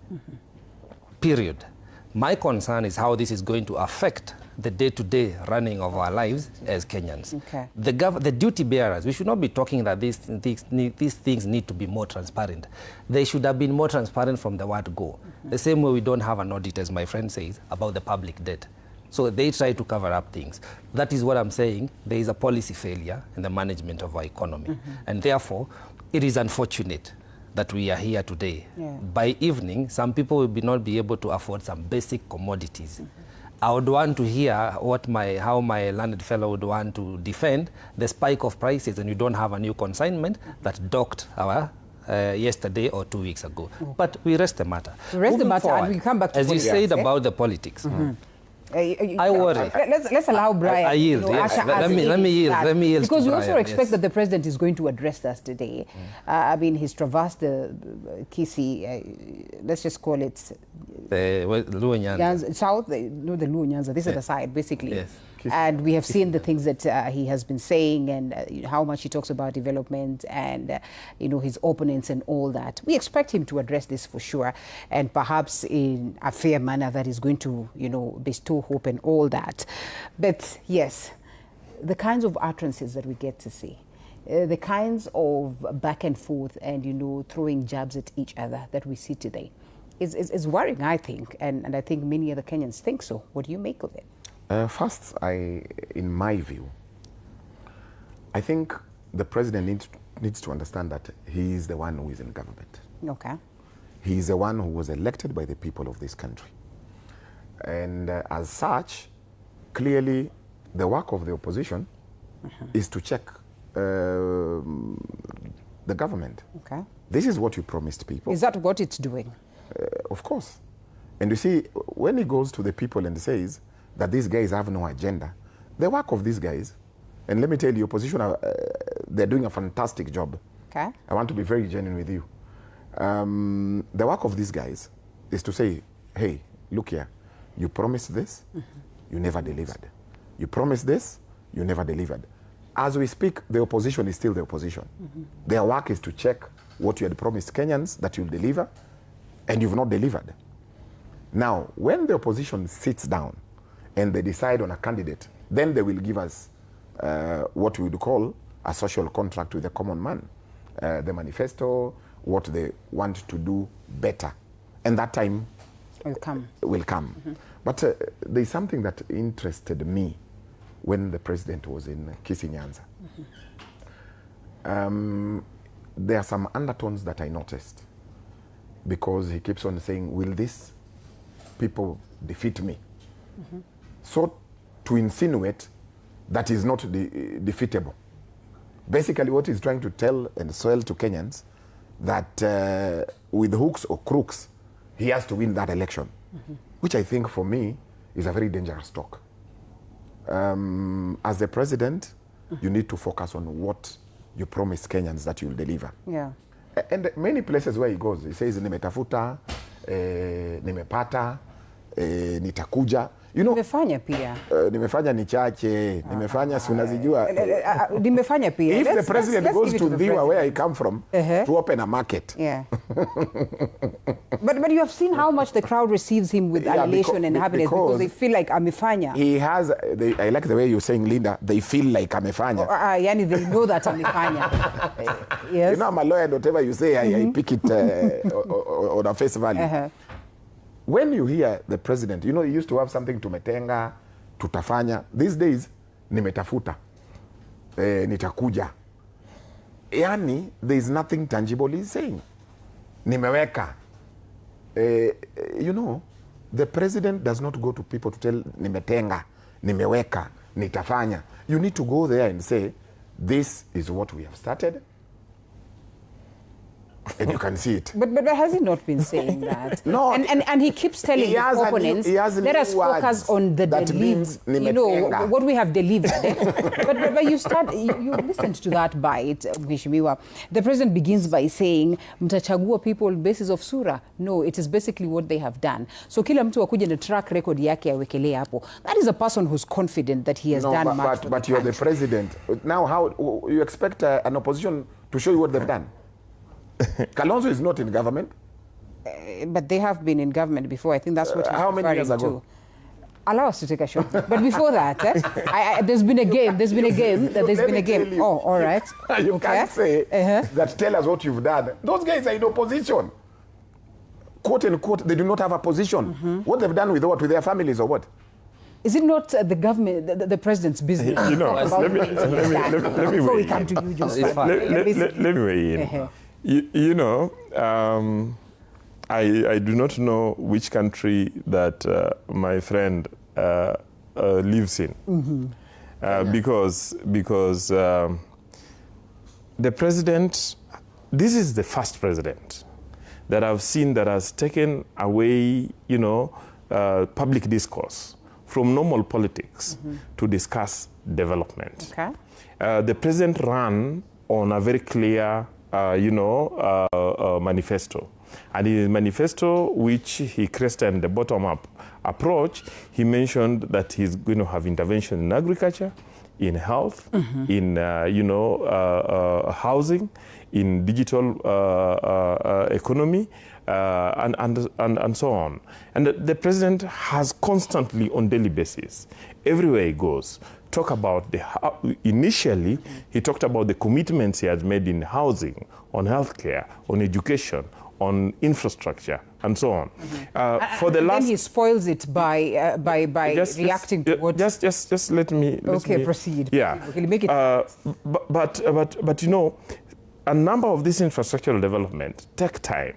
period. My concern is how this is going to affect the day-to-day running of our lives as Kenyans. The duty bearers, we should not be talking that these things need to be more transparent. They should have been more transparent from the word go. The same way we don't have an audit, as my friend says, about the public debt. So they try to cover up things. That is what I'm saying. There is a policy failure in the management of our economy. And therefore, it is unfortunate that we are here today. By evening, some people will not be able to afford some basic commodities. I would want to hear how my learned fellow would want to defend the spike of prices, and you don't have a new consignment that docked our yesterday or 2 weeks ago. But we rest the matter. We rest the matter and we come back to as you said about the politics. I worry. Let's allow Brian. I yield. Let me yield. Because we also expect that the president is going to address us today. I mean, he's traversed the Kisii, let's just call it the Luo Nyanza. South, the Luo Nyanza. This is the side, basically. Yes. And we have seen the things that he has been saying, and how much he talks about development and his opponents and all that. We expect him to address this for sure, and perhaps in a fair manner that is going to bestow hope and all that. But yes, the kinds of utterances that we get to see, the kinds of back and forth and throwing jabs at each other that we see today is worrying, I think, and I think many other Kenyans think so. What do you make of it? First, in my view, I think the president needs to understand that he is the one who is in government. Okay. He is the one who was elected by the people of this country. And as such, clearly the work of the opposition is to check the government. Okay. This is what you promised people. Is that what it's doing? Of course. And you see, when he goes to the people and says that these guys have no agenda, the work of these guys, and let me tell you, opposition, they're doing a fantastic job. Okay. I want to be very genuine with you. The work of these guys is to say, hey, look here, you promised this, you never delivered. You promised this, you never delivered. As we speak, the opposition is still the opposition. Their work is to check what you had promised Kenyans that you'll deliver, and you've not delivered. Now, when the opposition sits down and they decide on a candidate, then they will give us what we would call a social contract with the common man. The manifesto, what they want to do better. And that time will come. But there's something that interested me when the president was in Kisinyanza. There are some undertones that I noticed, because he keeps on saying, will these people defeat me? So to insinuate that he's not defeatable. Basically what he's trying to tell and sell to Kenyans, that with hooks or crooks, he has to win that election, which I think for me is a very dangerous talk. As the president, you need to focus on what you promise Kenyans that you'll deliver. Yeah. And many places where he goes, he says, nimetafuta, nimepata, nitakuja. You know, nimefanya pia. Nimefanya ni chache, nimefanya si unazijua. Nimefanya pia. If the president goes to Dhiwa, where I come from, to open a market. Yeah. but you have seen how much the crowd receives him with elation and happiness, because they feel like amefanya. He has, I like the way you're saying, Linda, they feel like amefanya. Yani they know that amefanya. Yes. You know, I'm a lawyer, whatever you say, I pick it on a face value. When you hear the president, you know, he used to have something, tumetenga, tutafanya. These days, nimetafuta, nitakuja. Yani, there is nothing tangible he's saying. Nimeweka. You know, the president does not go to people to tell, nimetenga, nimeweka, nitafanya. You need to go there and say, this is what we have started. And you can see it. But has he not been saying that? No. And he keeps telling his opponents, let us focus on the delivery. You know, what we have delivered. but you listened to that bite, Mheshimiwa. The president begins by saying, mtachagua people basis of sura. No, it is basically what they have done. So kila mtu akuje na track record yake awekele hapo. That is a person who's confident that he has done much. But you're the president. Now, how you expect an opposition to show you what they've done? Kalonzo is not in government. But they have been in government before. I think that's what he's how many years ago? Allow us to take a shot. But before that, there's been a game. There's been a game. Oh, all right. You can't say that, tell us what you've done. Those guys are in opposition. Quote unquote, they do not have a position. What they've done with what? With their families or what? Is it not the government, the president's business? You know, let me before we come to you, Joseph. Let me weigh in. You know, I do not know which country that my friend lives in, because the president, this is the first president that I've seen that has taken away, you know, public discourse from normal politics to discuss development. Okay. The president ran on a very clear manifesto. And in his manifesto, which he christened the bottom-up approach, he mentioned that he's going to have intervention in agriculture, in health, in housing, in digital economy, and so on. And the president has constantly, on daily basis, everywhere he goes, talk about initially, he talked about the commitments he has made in housing, on healthcare, on education, on infrastructure and so on. For the last, then he spoils it by reacting to what. Just let me. Proceed. Yeah. Okay, make it. But you know, a number of this infrastructural development take time.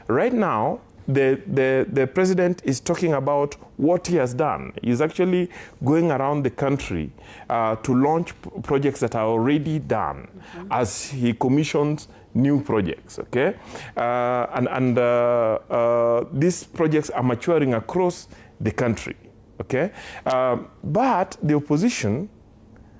Right now, the president is talking about what he has done. He's actually going around the country to launch projects that are already done as he commissions new projects, okay? These projects are maturing across the country, okay? But the opposition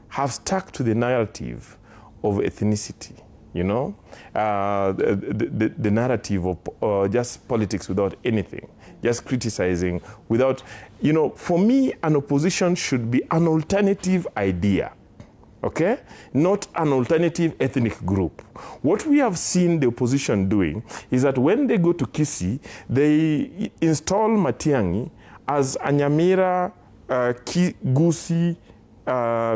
have stuck to the narrative of ethnicity. You know, the narrative of just politics without anything, just criticizing without, you know, for me, an opposition should be an alternative idea, okay? Not an alternative ethnic group. What we have seen the opposition doing is that when they go to Kisii, they install Matiang'i as a Nyamira Gusii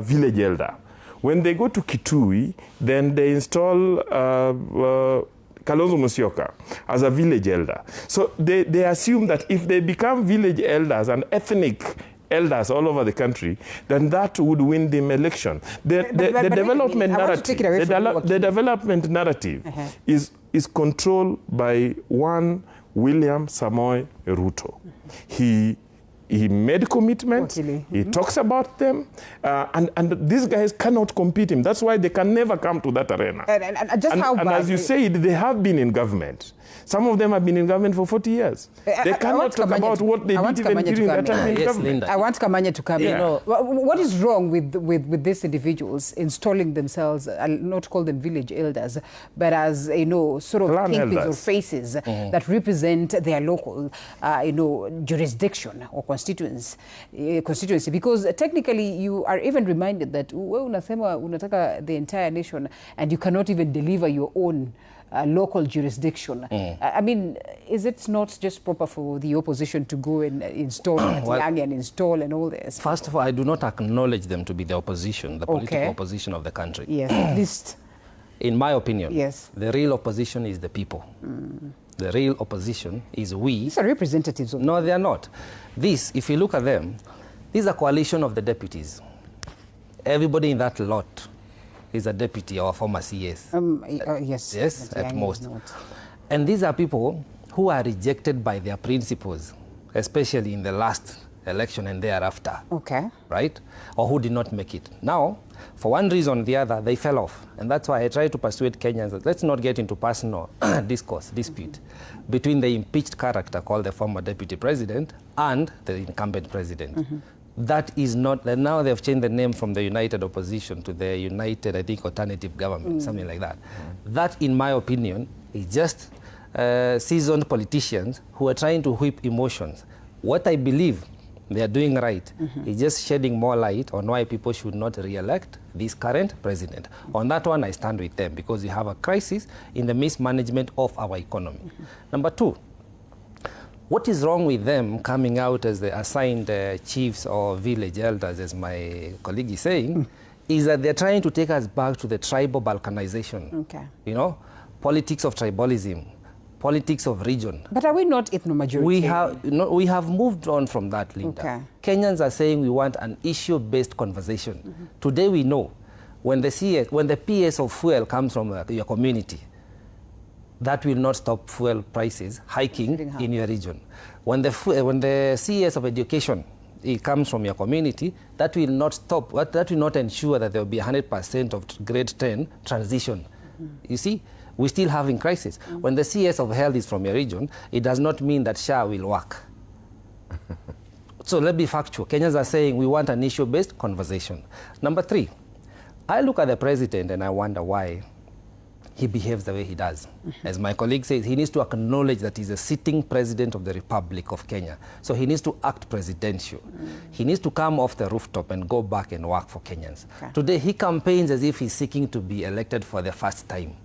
village elder. When they go to Kitui, then they install Kalonzo Musyoka as a village elder. So they assume that if they become village elders and ethnic elders all over the country, then that would win them election. The development narrative is controlled by one William Samoei Ruto. He made commitments, he talks about them, and these guys cannot compete him. That's why they can never come to that arena. And as you said, they have been in government. Some of them have been in government for 40 years. They cannot talk about what they did even during that time in government. I want Kamanya to come in. You know, what is wrong with these individuals installing themselves, I'll not call them village elders, but as, you know, sort of kingpins or faces that represent their local, you know, jurisdiction or constituency? Because technically you are even reminded that unasema unataka the entire nation and you cannot even deliver your own local jurisdiction. I mean, is it not just proper for the opposition to go and install Matiang'i and install and all this? First of all, I do not acknowledge them to be the opposition, the political opposition of the country. Yes, at least. In my opinion, yes, the real opposition is the people. The real opposition is we. These are representatives of... No, they are not. This, if you look at them, this is a coalition of the deputies. Everybody in that lot is a deputy or a former CS. Yes. Yes, at most. And these are people who are rejected by their principles, especially in the last election and thereafter. Okay. Right? Or who did not make it. Now, for one reason or the other, they fell off. And that's why I try to persuade Kenyans that let's not get into personal dispute between the impeached character called the former deputy president and the incumbent president. That is not, now they've changed the name from the United Opposition to the United, I think, Alternative Government, something like that. That, in my opinion, is just seasoned politicians who are trying to whip emotions. What I believe they are doing right is just shedding more light on why people should not re-elect this current president. On that one, I stand with them because we have a crisis in the mismanagement of our economy. Number two, what is wrong with them coming out as the assigned chiefs or village elders, as my colleague is saying, is that they're trying to take us back to the tribal balkanization. Okay. You know, politics of tribalism, politics of region. But are we not ethno-majority? We have moved on from that, Linda. Okay. Kenyans are saying we want an issue-based conversation. Today we know when the PS of fuel comes from your community, that will not stop fuel prices hiking in your region. When the CS of education it comes from your community, that will not stop, that will not ensure that there will be 100% of grade 10 transition. You see, we're still having crisis. When the CS of health is from your region, it does not mean that SHA will work. So let's be factual. Kenyans are saying we want an issue-based conversation. Number three, I look at the president and I wonder why he behaves the way he does. As my colleague says, he needs to acknowledge that he's a sitting president of the Republic of Kenya. So he needs to act presidential. He needs to come off the rooftop and go back and work for Kenyans. Okay. Today, he campaigns as if he's seeking to be elected for the first time.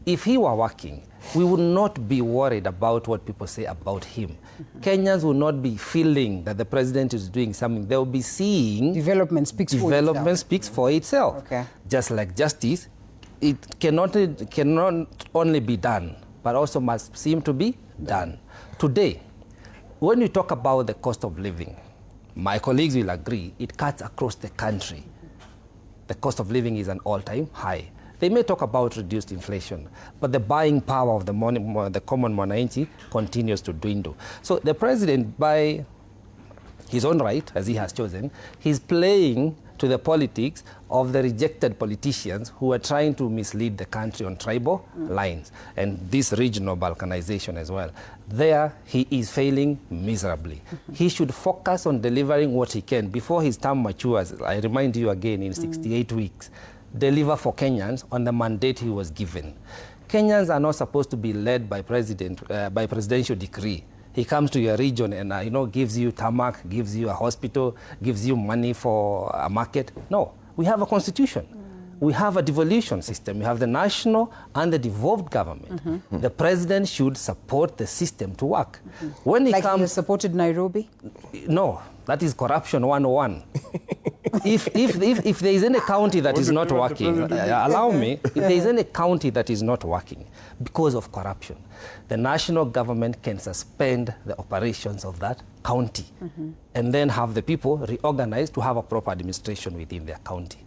If he were working, we would not be worried about what people say about him. Kenyans will not be feeling that the president is doing something. They will be seeing... Development speaks for itself. Okay. Just like justice, it cannot only be done but also must seem to be done. Today, when we talk about the cost of living, my colleagues will agree, it cuts across the country. The cost of living is an all-time high. They may talk about reduced inflation, but the buying power of the common mwananchi continues to dwindle. So the president, by his own right, as he has chosen, he's playing to the politics of the rejected politicians who are trying to mislead the country on tribal lines and this regional balkanization as well. There, he is failing miserably. He should focus on delivering what he can before his term matures. I remind you again, in 68 weeks, deliver for Kenyans on the mandate he was given. Kenyans are not supposed to be led by presidential decree. He comes to your region and gives you tarmac, gives you a hospital, gives you money for a market. No, we have a constitution. We have a devolution system. We have the national and the devolved government. The president should support the system to work. When he he supported Nairobi? No, that is corruption 101. If there is any county that is not working, allow me, if there is any county that is not working because of corruption, the national government can suspend the operations of that county and then have the people reorganized to have a proper administration within their county.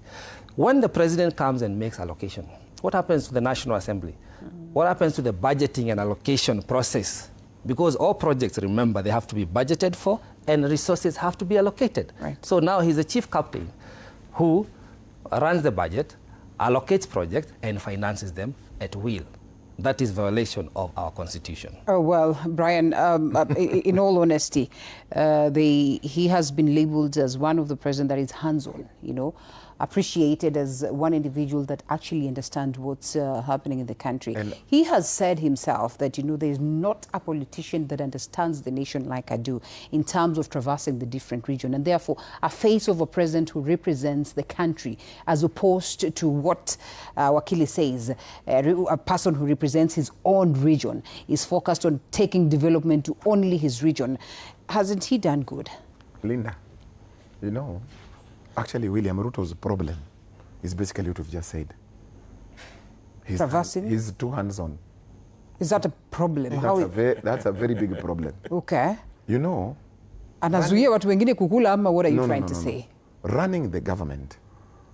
When the president comes and makes allocation, what happens to the National Assembly? What happens to the budgeting and allocation process? Because all projects, remember, they have to be budgeted for and resources have to be allocated. Right. So now he's a chief captain who runs the budget, allocates projects, and finances them at will. That is violation of our constitution. Oh, well, Brian, in all honesty, he has been labeled as one of the president that is hands-on, appreciated as one individual that actually understands what's happening in the country. And he has said himself that, there is not a politician that understands the nation like I do in terms of traversing the different regions, and therefore a face of a president who represents the country as opposed to what Wakili says, a person who represents his own region is focused on taking development to only his region. Hasn't he done good? Linda, actually, William Ruto's problem is basically what you've just said. He's too hands-on. Is that a problem? That's a very big problem. Okay. Anazuia watu wengine kukula ama what are you trying to say? Running the government,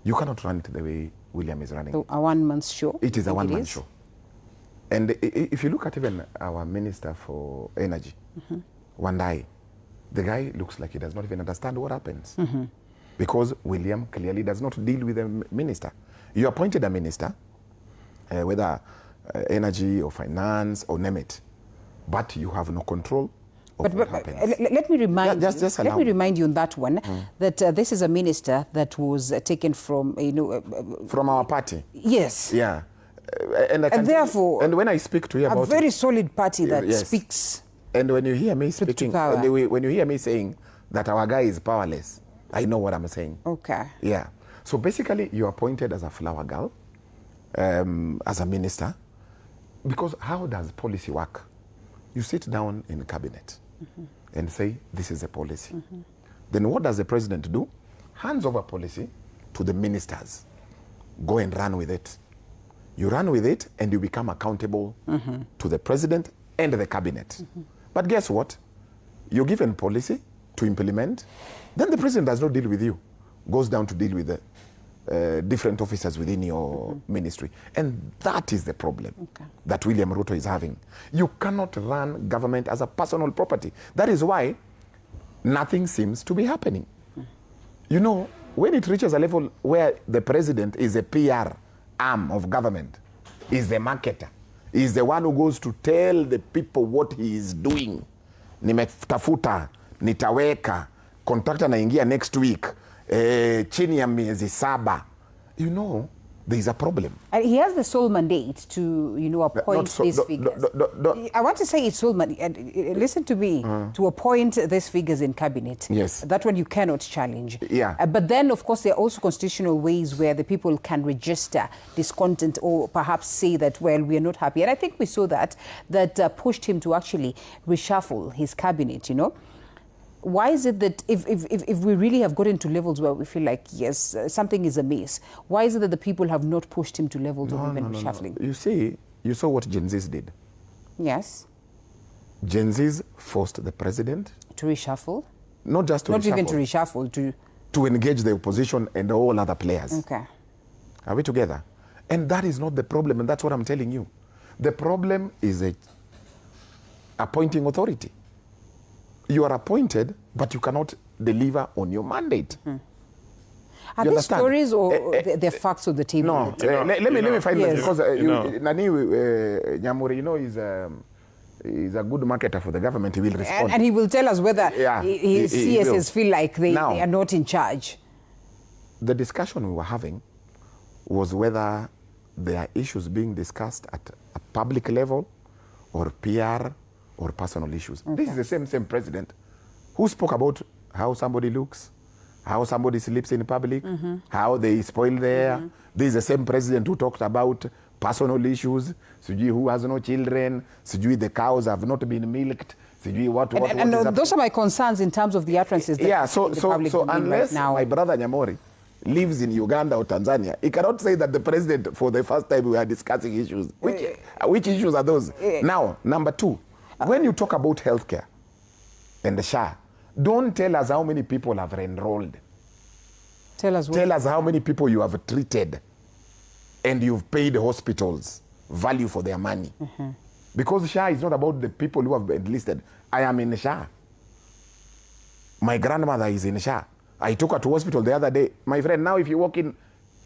you cannot run it the way William is running. So a one-man show? It is a one-man show. And if you look at even our Minister for Energy, Wandai, the guy looks like he does not even understand what happens. Because William clearly does not deal with a minister. You appointed a minister, whether energy or finance or name it, but you have no control of what happens. Let me remind you on that one that this is a minister that was taken from from our party. Yes. Yeah. And therefore, and when I speak to you about a very solid party that speaks. And when you hear me speaking, when you hear me saying that our guy is powerless, I know what I'm saying. Okay. Yeah. So basically, you're appointed as a flower girl, as a minister, because how does policy work? You sit down in the cabinet and say, this is a policy. Then what does the president do? Hands over policy to the ministers. Go and run with it. You run with it and you become accountable to the president and the cabinet. But guess what? You're given policy to implement. Then the president does not deal with you. Goes down to deal with the different officers within your ministry. And that is the problem that William Ruto is having. You cannot run government as a personal property. That is why nothing seems to be happening. When it reaches a level where the president is a PR arm of government, is the marketer, is the one who goes to tell the people what he is doing. Nimetafuta, nitaweka, contractor naingia next week, chini ya miezi 7. There is a problem. And he has the sole mandate to, appoint these figures. I want to say it's sole mandate. Listen to me. To appoint these figures in cabinet. Yes. That one you cannot challenge. Yeah. But then, of course, there are also constitutional ways where the people can register discontent or perhaps say that, well, we are not happy. And I think we saw that pushed him to actually reshuffle his cabinet, Why is it that if we really have gotten to levels where we feel like, yes, something is amiss, why is it that the people have not pushed him to levels of even reshuffling? You see, you saw what Gen Zs did. Yes. Gen Zs forced the president to reshuffle. Not just to not reshuffle. Even to reshuffle, to engage the opposition and all other players. Okay. Are we together? And that is not the problem, and that's what I'm telling you. The problem is appointing authority. You are appointed, but you cannot deliver on your mandate. Are these stories or the facts of the table? No, let me find this, because Nani Nyamuri, is a good marketer for the government. He will respond. And he will tell us whether his CSs feel like they are not in charge. The discussion we were having was whether there are issues being discussed at a public level or PR or personal issues. Okay. This is the same president who spoke about how somebody looks, how somebody sleeps in public, how they spoil the air. This is the same president who talked about personal issues, sijui who has no children, sijui the cows have not been milked, sijui what and those are my concerns in terms of the utterances that so unless right now. My brother Nyamori lives in Uganda or Tanzania, he cannot say that the president, for the first time, we are discussing issues. Which issues are those? Now, number two, when you talk about healthcare and the SHA, don't tell us how many people have enrolled. Tell us what? Tell us how many people you have treated and you've paid the hospitals value for their money. Because SHA is not about the people who have been enlisted. I am in SHA. My grandmother is in SHA. I took her to hospital the other day. My friend, now if you walk in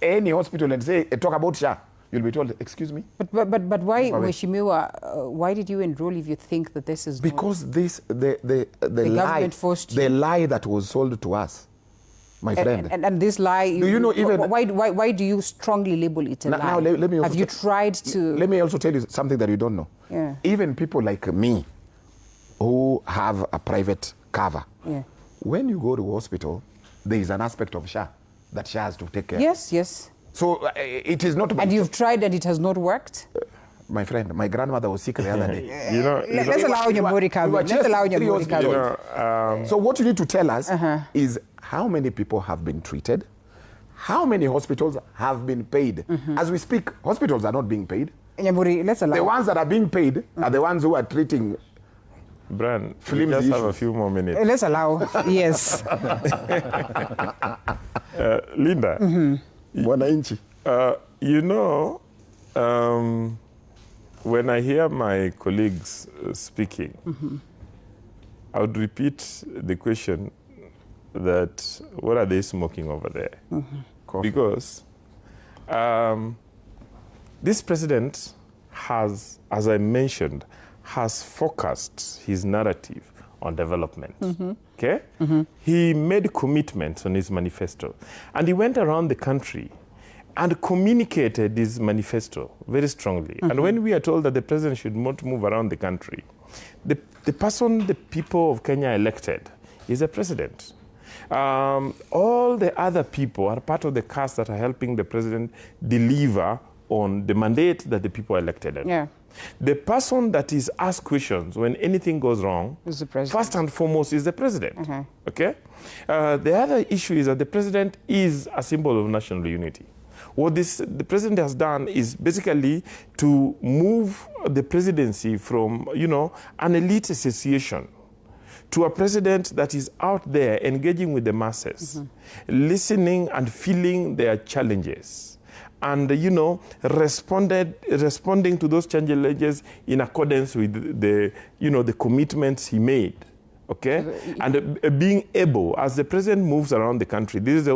any hospital and say, talk about SHA, you'll be told, excuse me? But why, Mheshimiwa, why did you enroll if you think that this is because the government forced you? The lie that was sold to us, my friend. And this lie, do you know even... Why do you strongly label it a lie? Now, let me also have you tried to... Let me also tell you something that you don't know. Yeah. Even people like me who have a private cover, when you go to hospital, there is an aspect of SHA that SHA has to take care. Yes. So it is not... And you've tried and it has not worked? My friend, my grandmother was sick the other day. Let's allow Nyamuri come. Let's allow Nyamuri come. So what you need to tell us is how many people have been treated, how many hospitals have been paid. As we speak, hospitals are not being paid. Nyamuri, let's allow. The ones that are being paid are the ones who are treating... Brian, we just have a few more minutes. Let's allow, yes. Linda, Mwananchi. You know, when I hear my colleagues speaking, I would repeat the question that what are they smoking over there? Because this president has, as I mentioned, has focused his narrative on development. Okay? He made commitments on his manifesto. And he went around the country and communicated his manifesto very strongly. And when we are told that the president should not move around the country, the person the people of Kenya elected is the president. All the other people are part of the cast that are helping the president deliver on the mandate that the people elected him. The person that is asked questions when anything goes wrong, first and foremost, is the president. Okay? The other issue is that the president is a symbol of national unity. What the president has done is basically to move the presidency from, an elite association to a president that is out there engaging with the masses, listening and feeling their challenges. And, responding to those challenges in accordance with the commitments he made, okay? And being able, as the president moves around the country, this is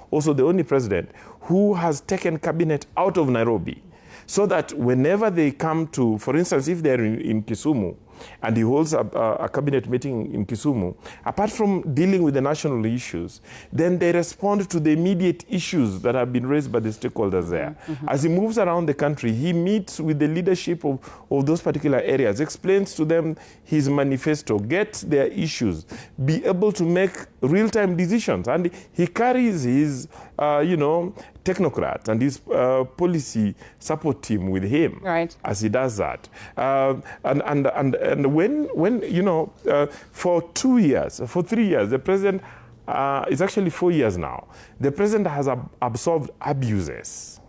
also the only president who has taken cabinet out of Nairobi, so that whenever they come to, for instance, if they're in Kisumu, and he holds a cabinet meeting in Kisumu, apart from dealing with the national issues, then they respond to the immediate issues that have been raised by the stakeholders there. As he moves around the country, he meets with the leadership of those particular areas, explains to them his manifesto, gets their issues, be able to make real-time decisions. And he carries his, technocrats and his policy support team with him as he does that. And when for 3 years, the president, it's actually 4 years now, the president has absorbed abuses,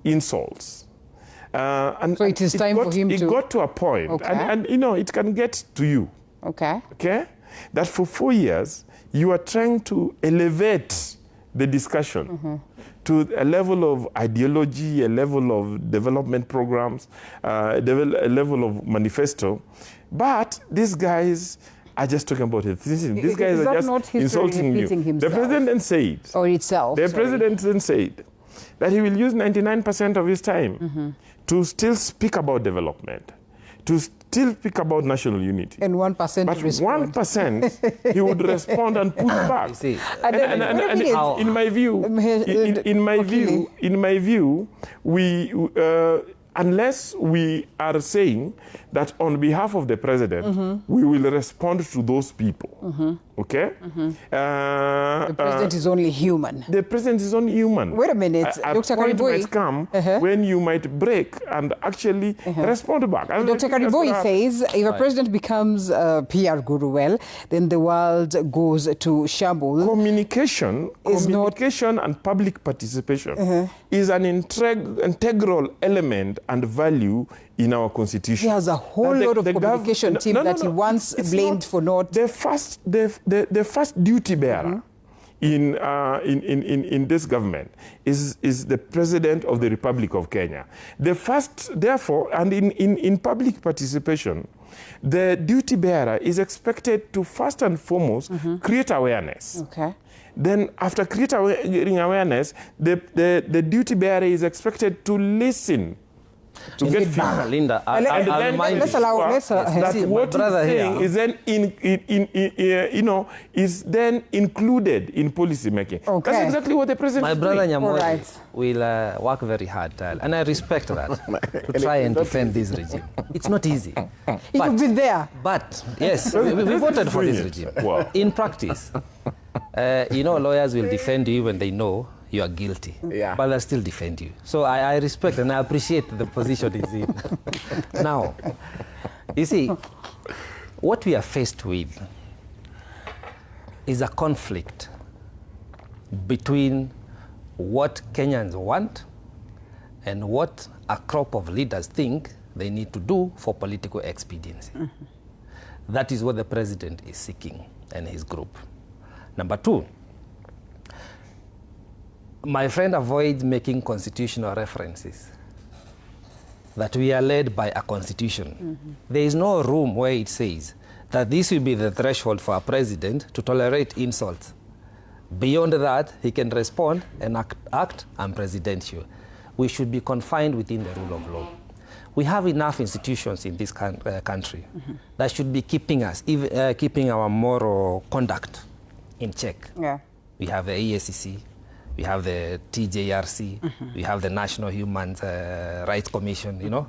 insults, And So it is time for him it to... It got to a point, Okay. and you know, it can get to you. Okay. Okay? That for 4 years, you are trying to elevate the discussion to a level of ideology, a level of development programs, a level of manifesto. But these guys are just talking about it. These guys are just insulting you. The president then said, or itself. The president then said that he will use 99% of his time to still speak about development, to still speak about national unity. And 1% but respond. 1% he would respond and push back. And in my view, we unless we are saying that on behalf of the president, we will respond to those people. Okay? The president is only human. The president is only human. Wait a minute, Dr. Point Kariboi. might come when you might break and actually respond back. Dr. Kariboi says if a president becomes a PR guru, well, then the world goes to shambles. Communication and public participation is an integral element and value in our constitution. He has a whole lot of communication team that he once blamed for not... The first duty bearer in this government is the President of the Republic of Kenya. The first, therefore, and in public participation, the duty bearer is expected to first and foremost create awareness. Okay. Then after creating awareness, the duty bearer is expected to listen, to get feedback. Linda, let's allow that what he's saying is then is then included in policy making. Okay. That's exactly what the president My is brother doing. Nyamori will work very hard, and I respect that, to try and defend this regime. It's not easy. You've been there. But, yes, we voted for this regime. Wow. In practice, lawyers will defend you when they know you are guilty, but they'll still defend you. So I respect and I appreciate the position he's in. Now, you see, what we are faced with is a conflict between what Kenyans want and what a crop of leaders think they need to do for political expediency. That is what the president is seeking and his group. Number two, my friend avoids making constitutional references, that we are led by a constitution. There is no room where it says that this will be the threshold for a president to tolerate insults. Beyond that, he can respond and act unpresidential. We should be confined within the rule of law. We have enough institutions in this country that should be keeping us, keeping our moral conduct in check. Yeah. We have the EACC, we have the TJRC, we have the National Human Rights Commission,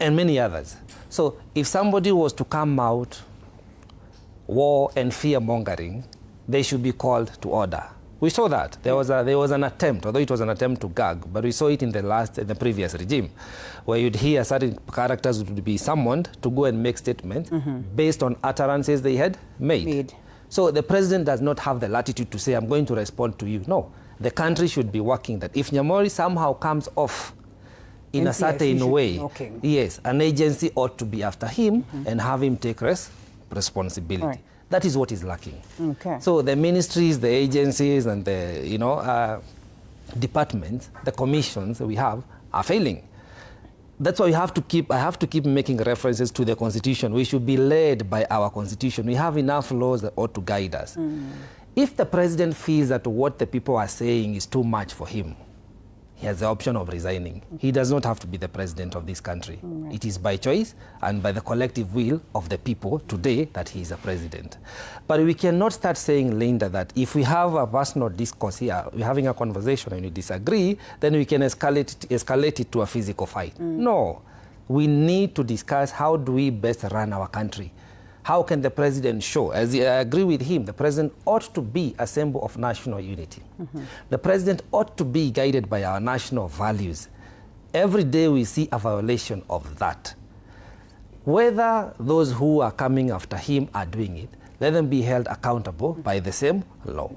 and many others. So if somebody was to come out, war and fear-mongering, they should be called to order. We saw that. There was an attempt, although it was an attempt to gag, but we saw it in the previous regime, where you'd hear certain characters would be summoned to go and make statements based on utterances they had made. So the president does not have the latitude to say, I'm going to respond to you. No. The country should be working that. If Nyamori somehow comes off in a certain way, yes, an agency ought to be after him and have him take responsibility. Right. That is what is lacking. Okay. So the ministries, the agencies, and the departments, the commissions we have are failing. That's why I have to keep making references to the Constitution. We should be led by our Constitution. We have enough laws that ought to guide us. If the president feels that what the people are saying is too much for him, he has the option of resigning. He does not have to be the president of this country. It is by choice and by the collective will of the people today that he is a president. But we cannot start saying, Linda, that if we have a personal discourse here, we're having a conversation and we disagree, then we can escalate it to a physical fight. No. We need to discuss how do we best run our country. How can the president show? As I agree with him, the president ought to be a symbol of national unity. The president ought to be guided by our national values. Every day we see a violation of that. Whether those who are coming after him are doing it, let them be held accountable by the same law.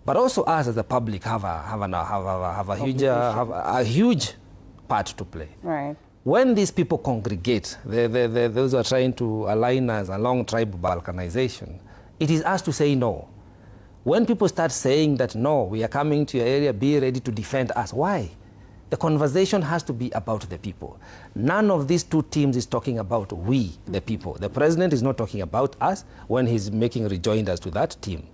But also us as the public have a huge part to play. Right. When these people congregate, those who are trying to align us along tribal balkanization, it is us to say no. When people start saying that, no, we are coming to your area, be ready to defend us, why? The conversation has to be about the people. None of these two teams is talking about we, the people. The president is not talking about us when he's making rejoinders to that team.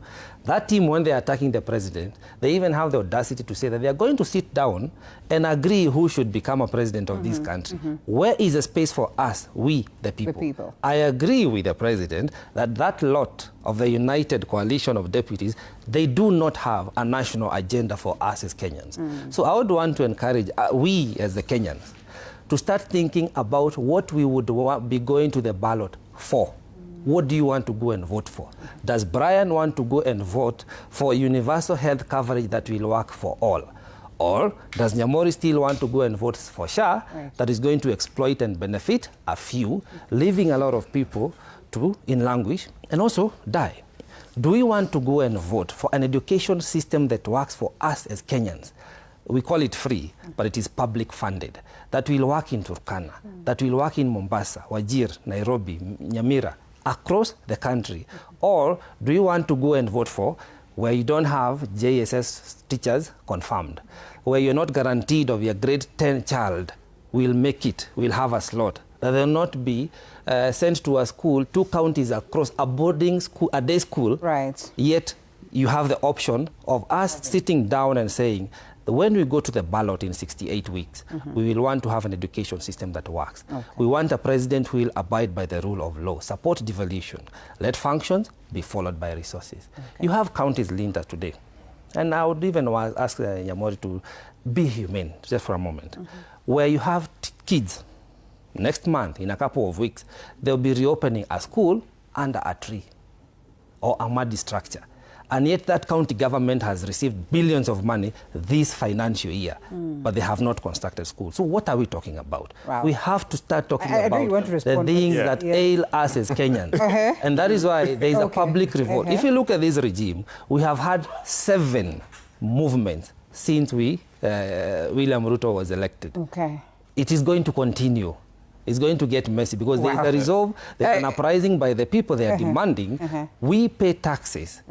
That team, when they are attacking the president, they even have the audacity to say that they are going to sit down and agree who should become a president of this country. Where is the space for us, we, the people? I agree with the president that that lot of the united coalition of deputies, they do not have a national agenda for us as Kenyans. So I would want to encourage we as the Kenyans to start thinking about what we would be going to the ballot for. What do you want to go and vote for? Does Brian want to go and vote for universal health coverage that will work for all? Or does Nyamori still want to go and vote for SHA that is going to exploit and benefit a few, leaving a lot of people to, in language, and also die? Do we want to go and vote for an education system that works for us as Kenyans? We call it free, but it is public funded. That will work in Turkana, that will work in Mombasa, Wajir, Nairobi, Nyamira, across the country? Or do you want to go and vote for where you don't have JSS teachers confirmed, where you're not guaranteed of your grade 10 child will make it, will have a slot, that they'll not be sent to a school, 2 counties across, a boarding school, a day school, yet you have the option of us sitting down and saying, when we go to the ballot in 68 weeks, we will want to have an education system that works. We want a president who will abide by the rule of law, support devolution, let functions be followed by resources. You have counties, Linda, today. And I would even ask Nyamori to be humane, just for a moment, where you have kids. Next month, in a couple of weeks, they'll be reopening a school under a tree or a muddy structure. And yet that county government has received billions of money this financial year, but they have not constructed schools. So what are we talking about? We have to start talking about the things that ail us as Kenyans. And that is why there is a public revolt. If you look at this regime, we have had 7 movements since William Ruto was elected. It is going to continue. It's going to get messy because there is a resolve, there's an uprising by the people. They are demanding, we pay taxes,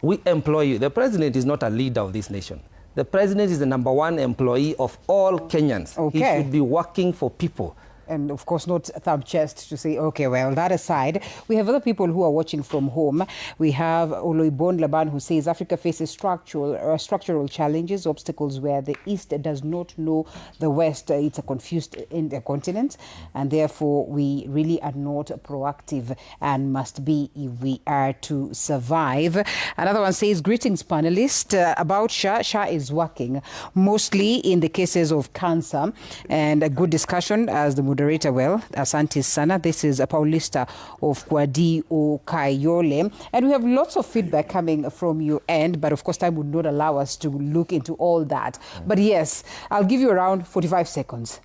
we employ you. The president is not a leader of this nation. The president is the #1 employee of all Kenyans. He should be working for people. And of course, not thumb chest to say, okay, well, that aside, we have other people who are watching from home. We have Oloibon Laban, who says Africa faces structural challenges, obstacles where the East does not know the West. It's a confused continent, and therefore we really are not proactive and must be if we are to survive. Another one says, greetings, panelists. About SHA, SHA is working mostly in the cases of cancer, and a good discussion as the moderator well. Asante sana. This is a Paulista of Kwadi Okayole. And we have lots of feedback coming from your end, but of course time would not allow us to look into all that. But yes, I'll give you around 45 seconds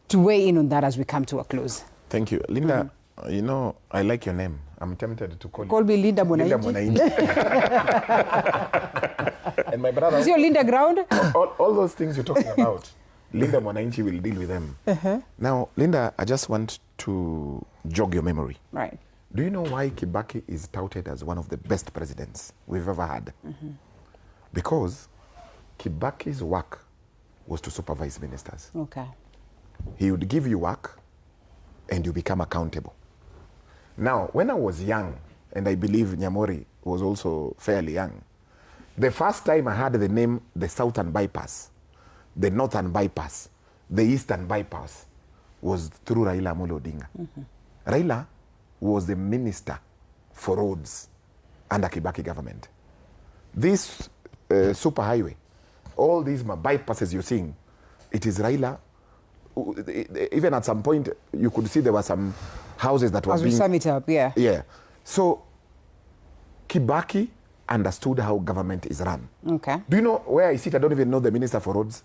to weigh in on that as we come to a close. Thank you. Linda, you know, I like your name. I'm tempted to call me Linda Mwanainchi. And my brother... Is your Linda ground? All those things you're talking about, Linda Mwanainchi will deal with them. Now, Linda, I just want to jog your memory. Right. Do you know why Kibaki is touted as one of the best presidents we've ever had? Because Kibaki's work was to supervise ministers. He would give you work and you become accountable. Now, when I was young, and I believe Nyamori was also fairly young, the first time I heard the name the Southern Bypass, the Northern Bypass, the Eastern Bypass, was through Raila Amolo Odinga. Raila was the minister for roads under Kibaki government. This superhighway, all these bypasses you're seeing, it is Raila. Even at some point, you could see there were some houses that were being... As we sum it up, Yeah. So, Kibaki understood how government is run. Do you know where I sit? I don't even know the minister for roads.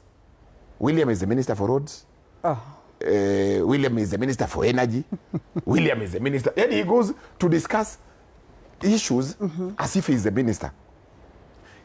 William is the minister for roads. William is the minister for energy. William is the minister. And he goes to discuss issues as if he's the minister.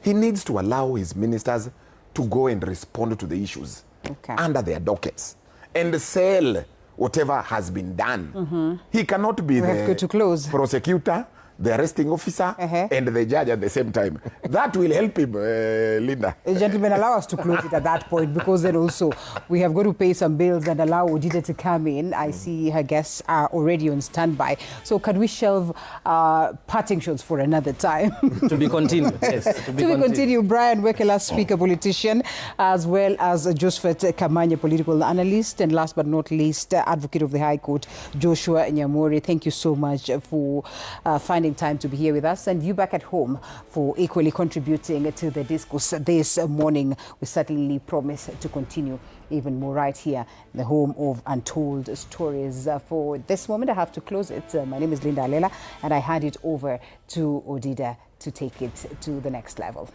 He needs to allow his ministers to go and respond to the issues under their dockets and sell whatever has been done. He cannot be the prosecutor, the arresting officer, and the judge at the same time. That will help him, Linda. Gentlemen, allow us to close it at that point, because then also we have got to pay some bills and allow Odida to come in. I see her guests are already on standby. So can we shelve parting shots for another time? To be continued, yes. To be continued. Brian Wekela, Speaker, politician, as well as Josephat Kamanya, political analyst, and last but not least, Advocate of the High Court, Joshua Nyamori. Thank you so much for finding time to be here with us, and you back at home for equally contributing to the discourse this morning. We certainly promise to continue even more right here, the home of untold stories. For this moment, I have to close it. My name is Linda Alela, and I hand it over to Odida to take it to the next level.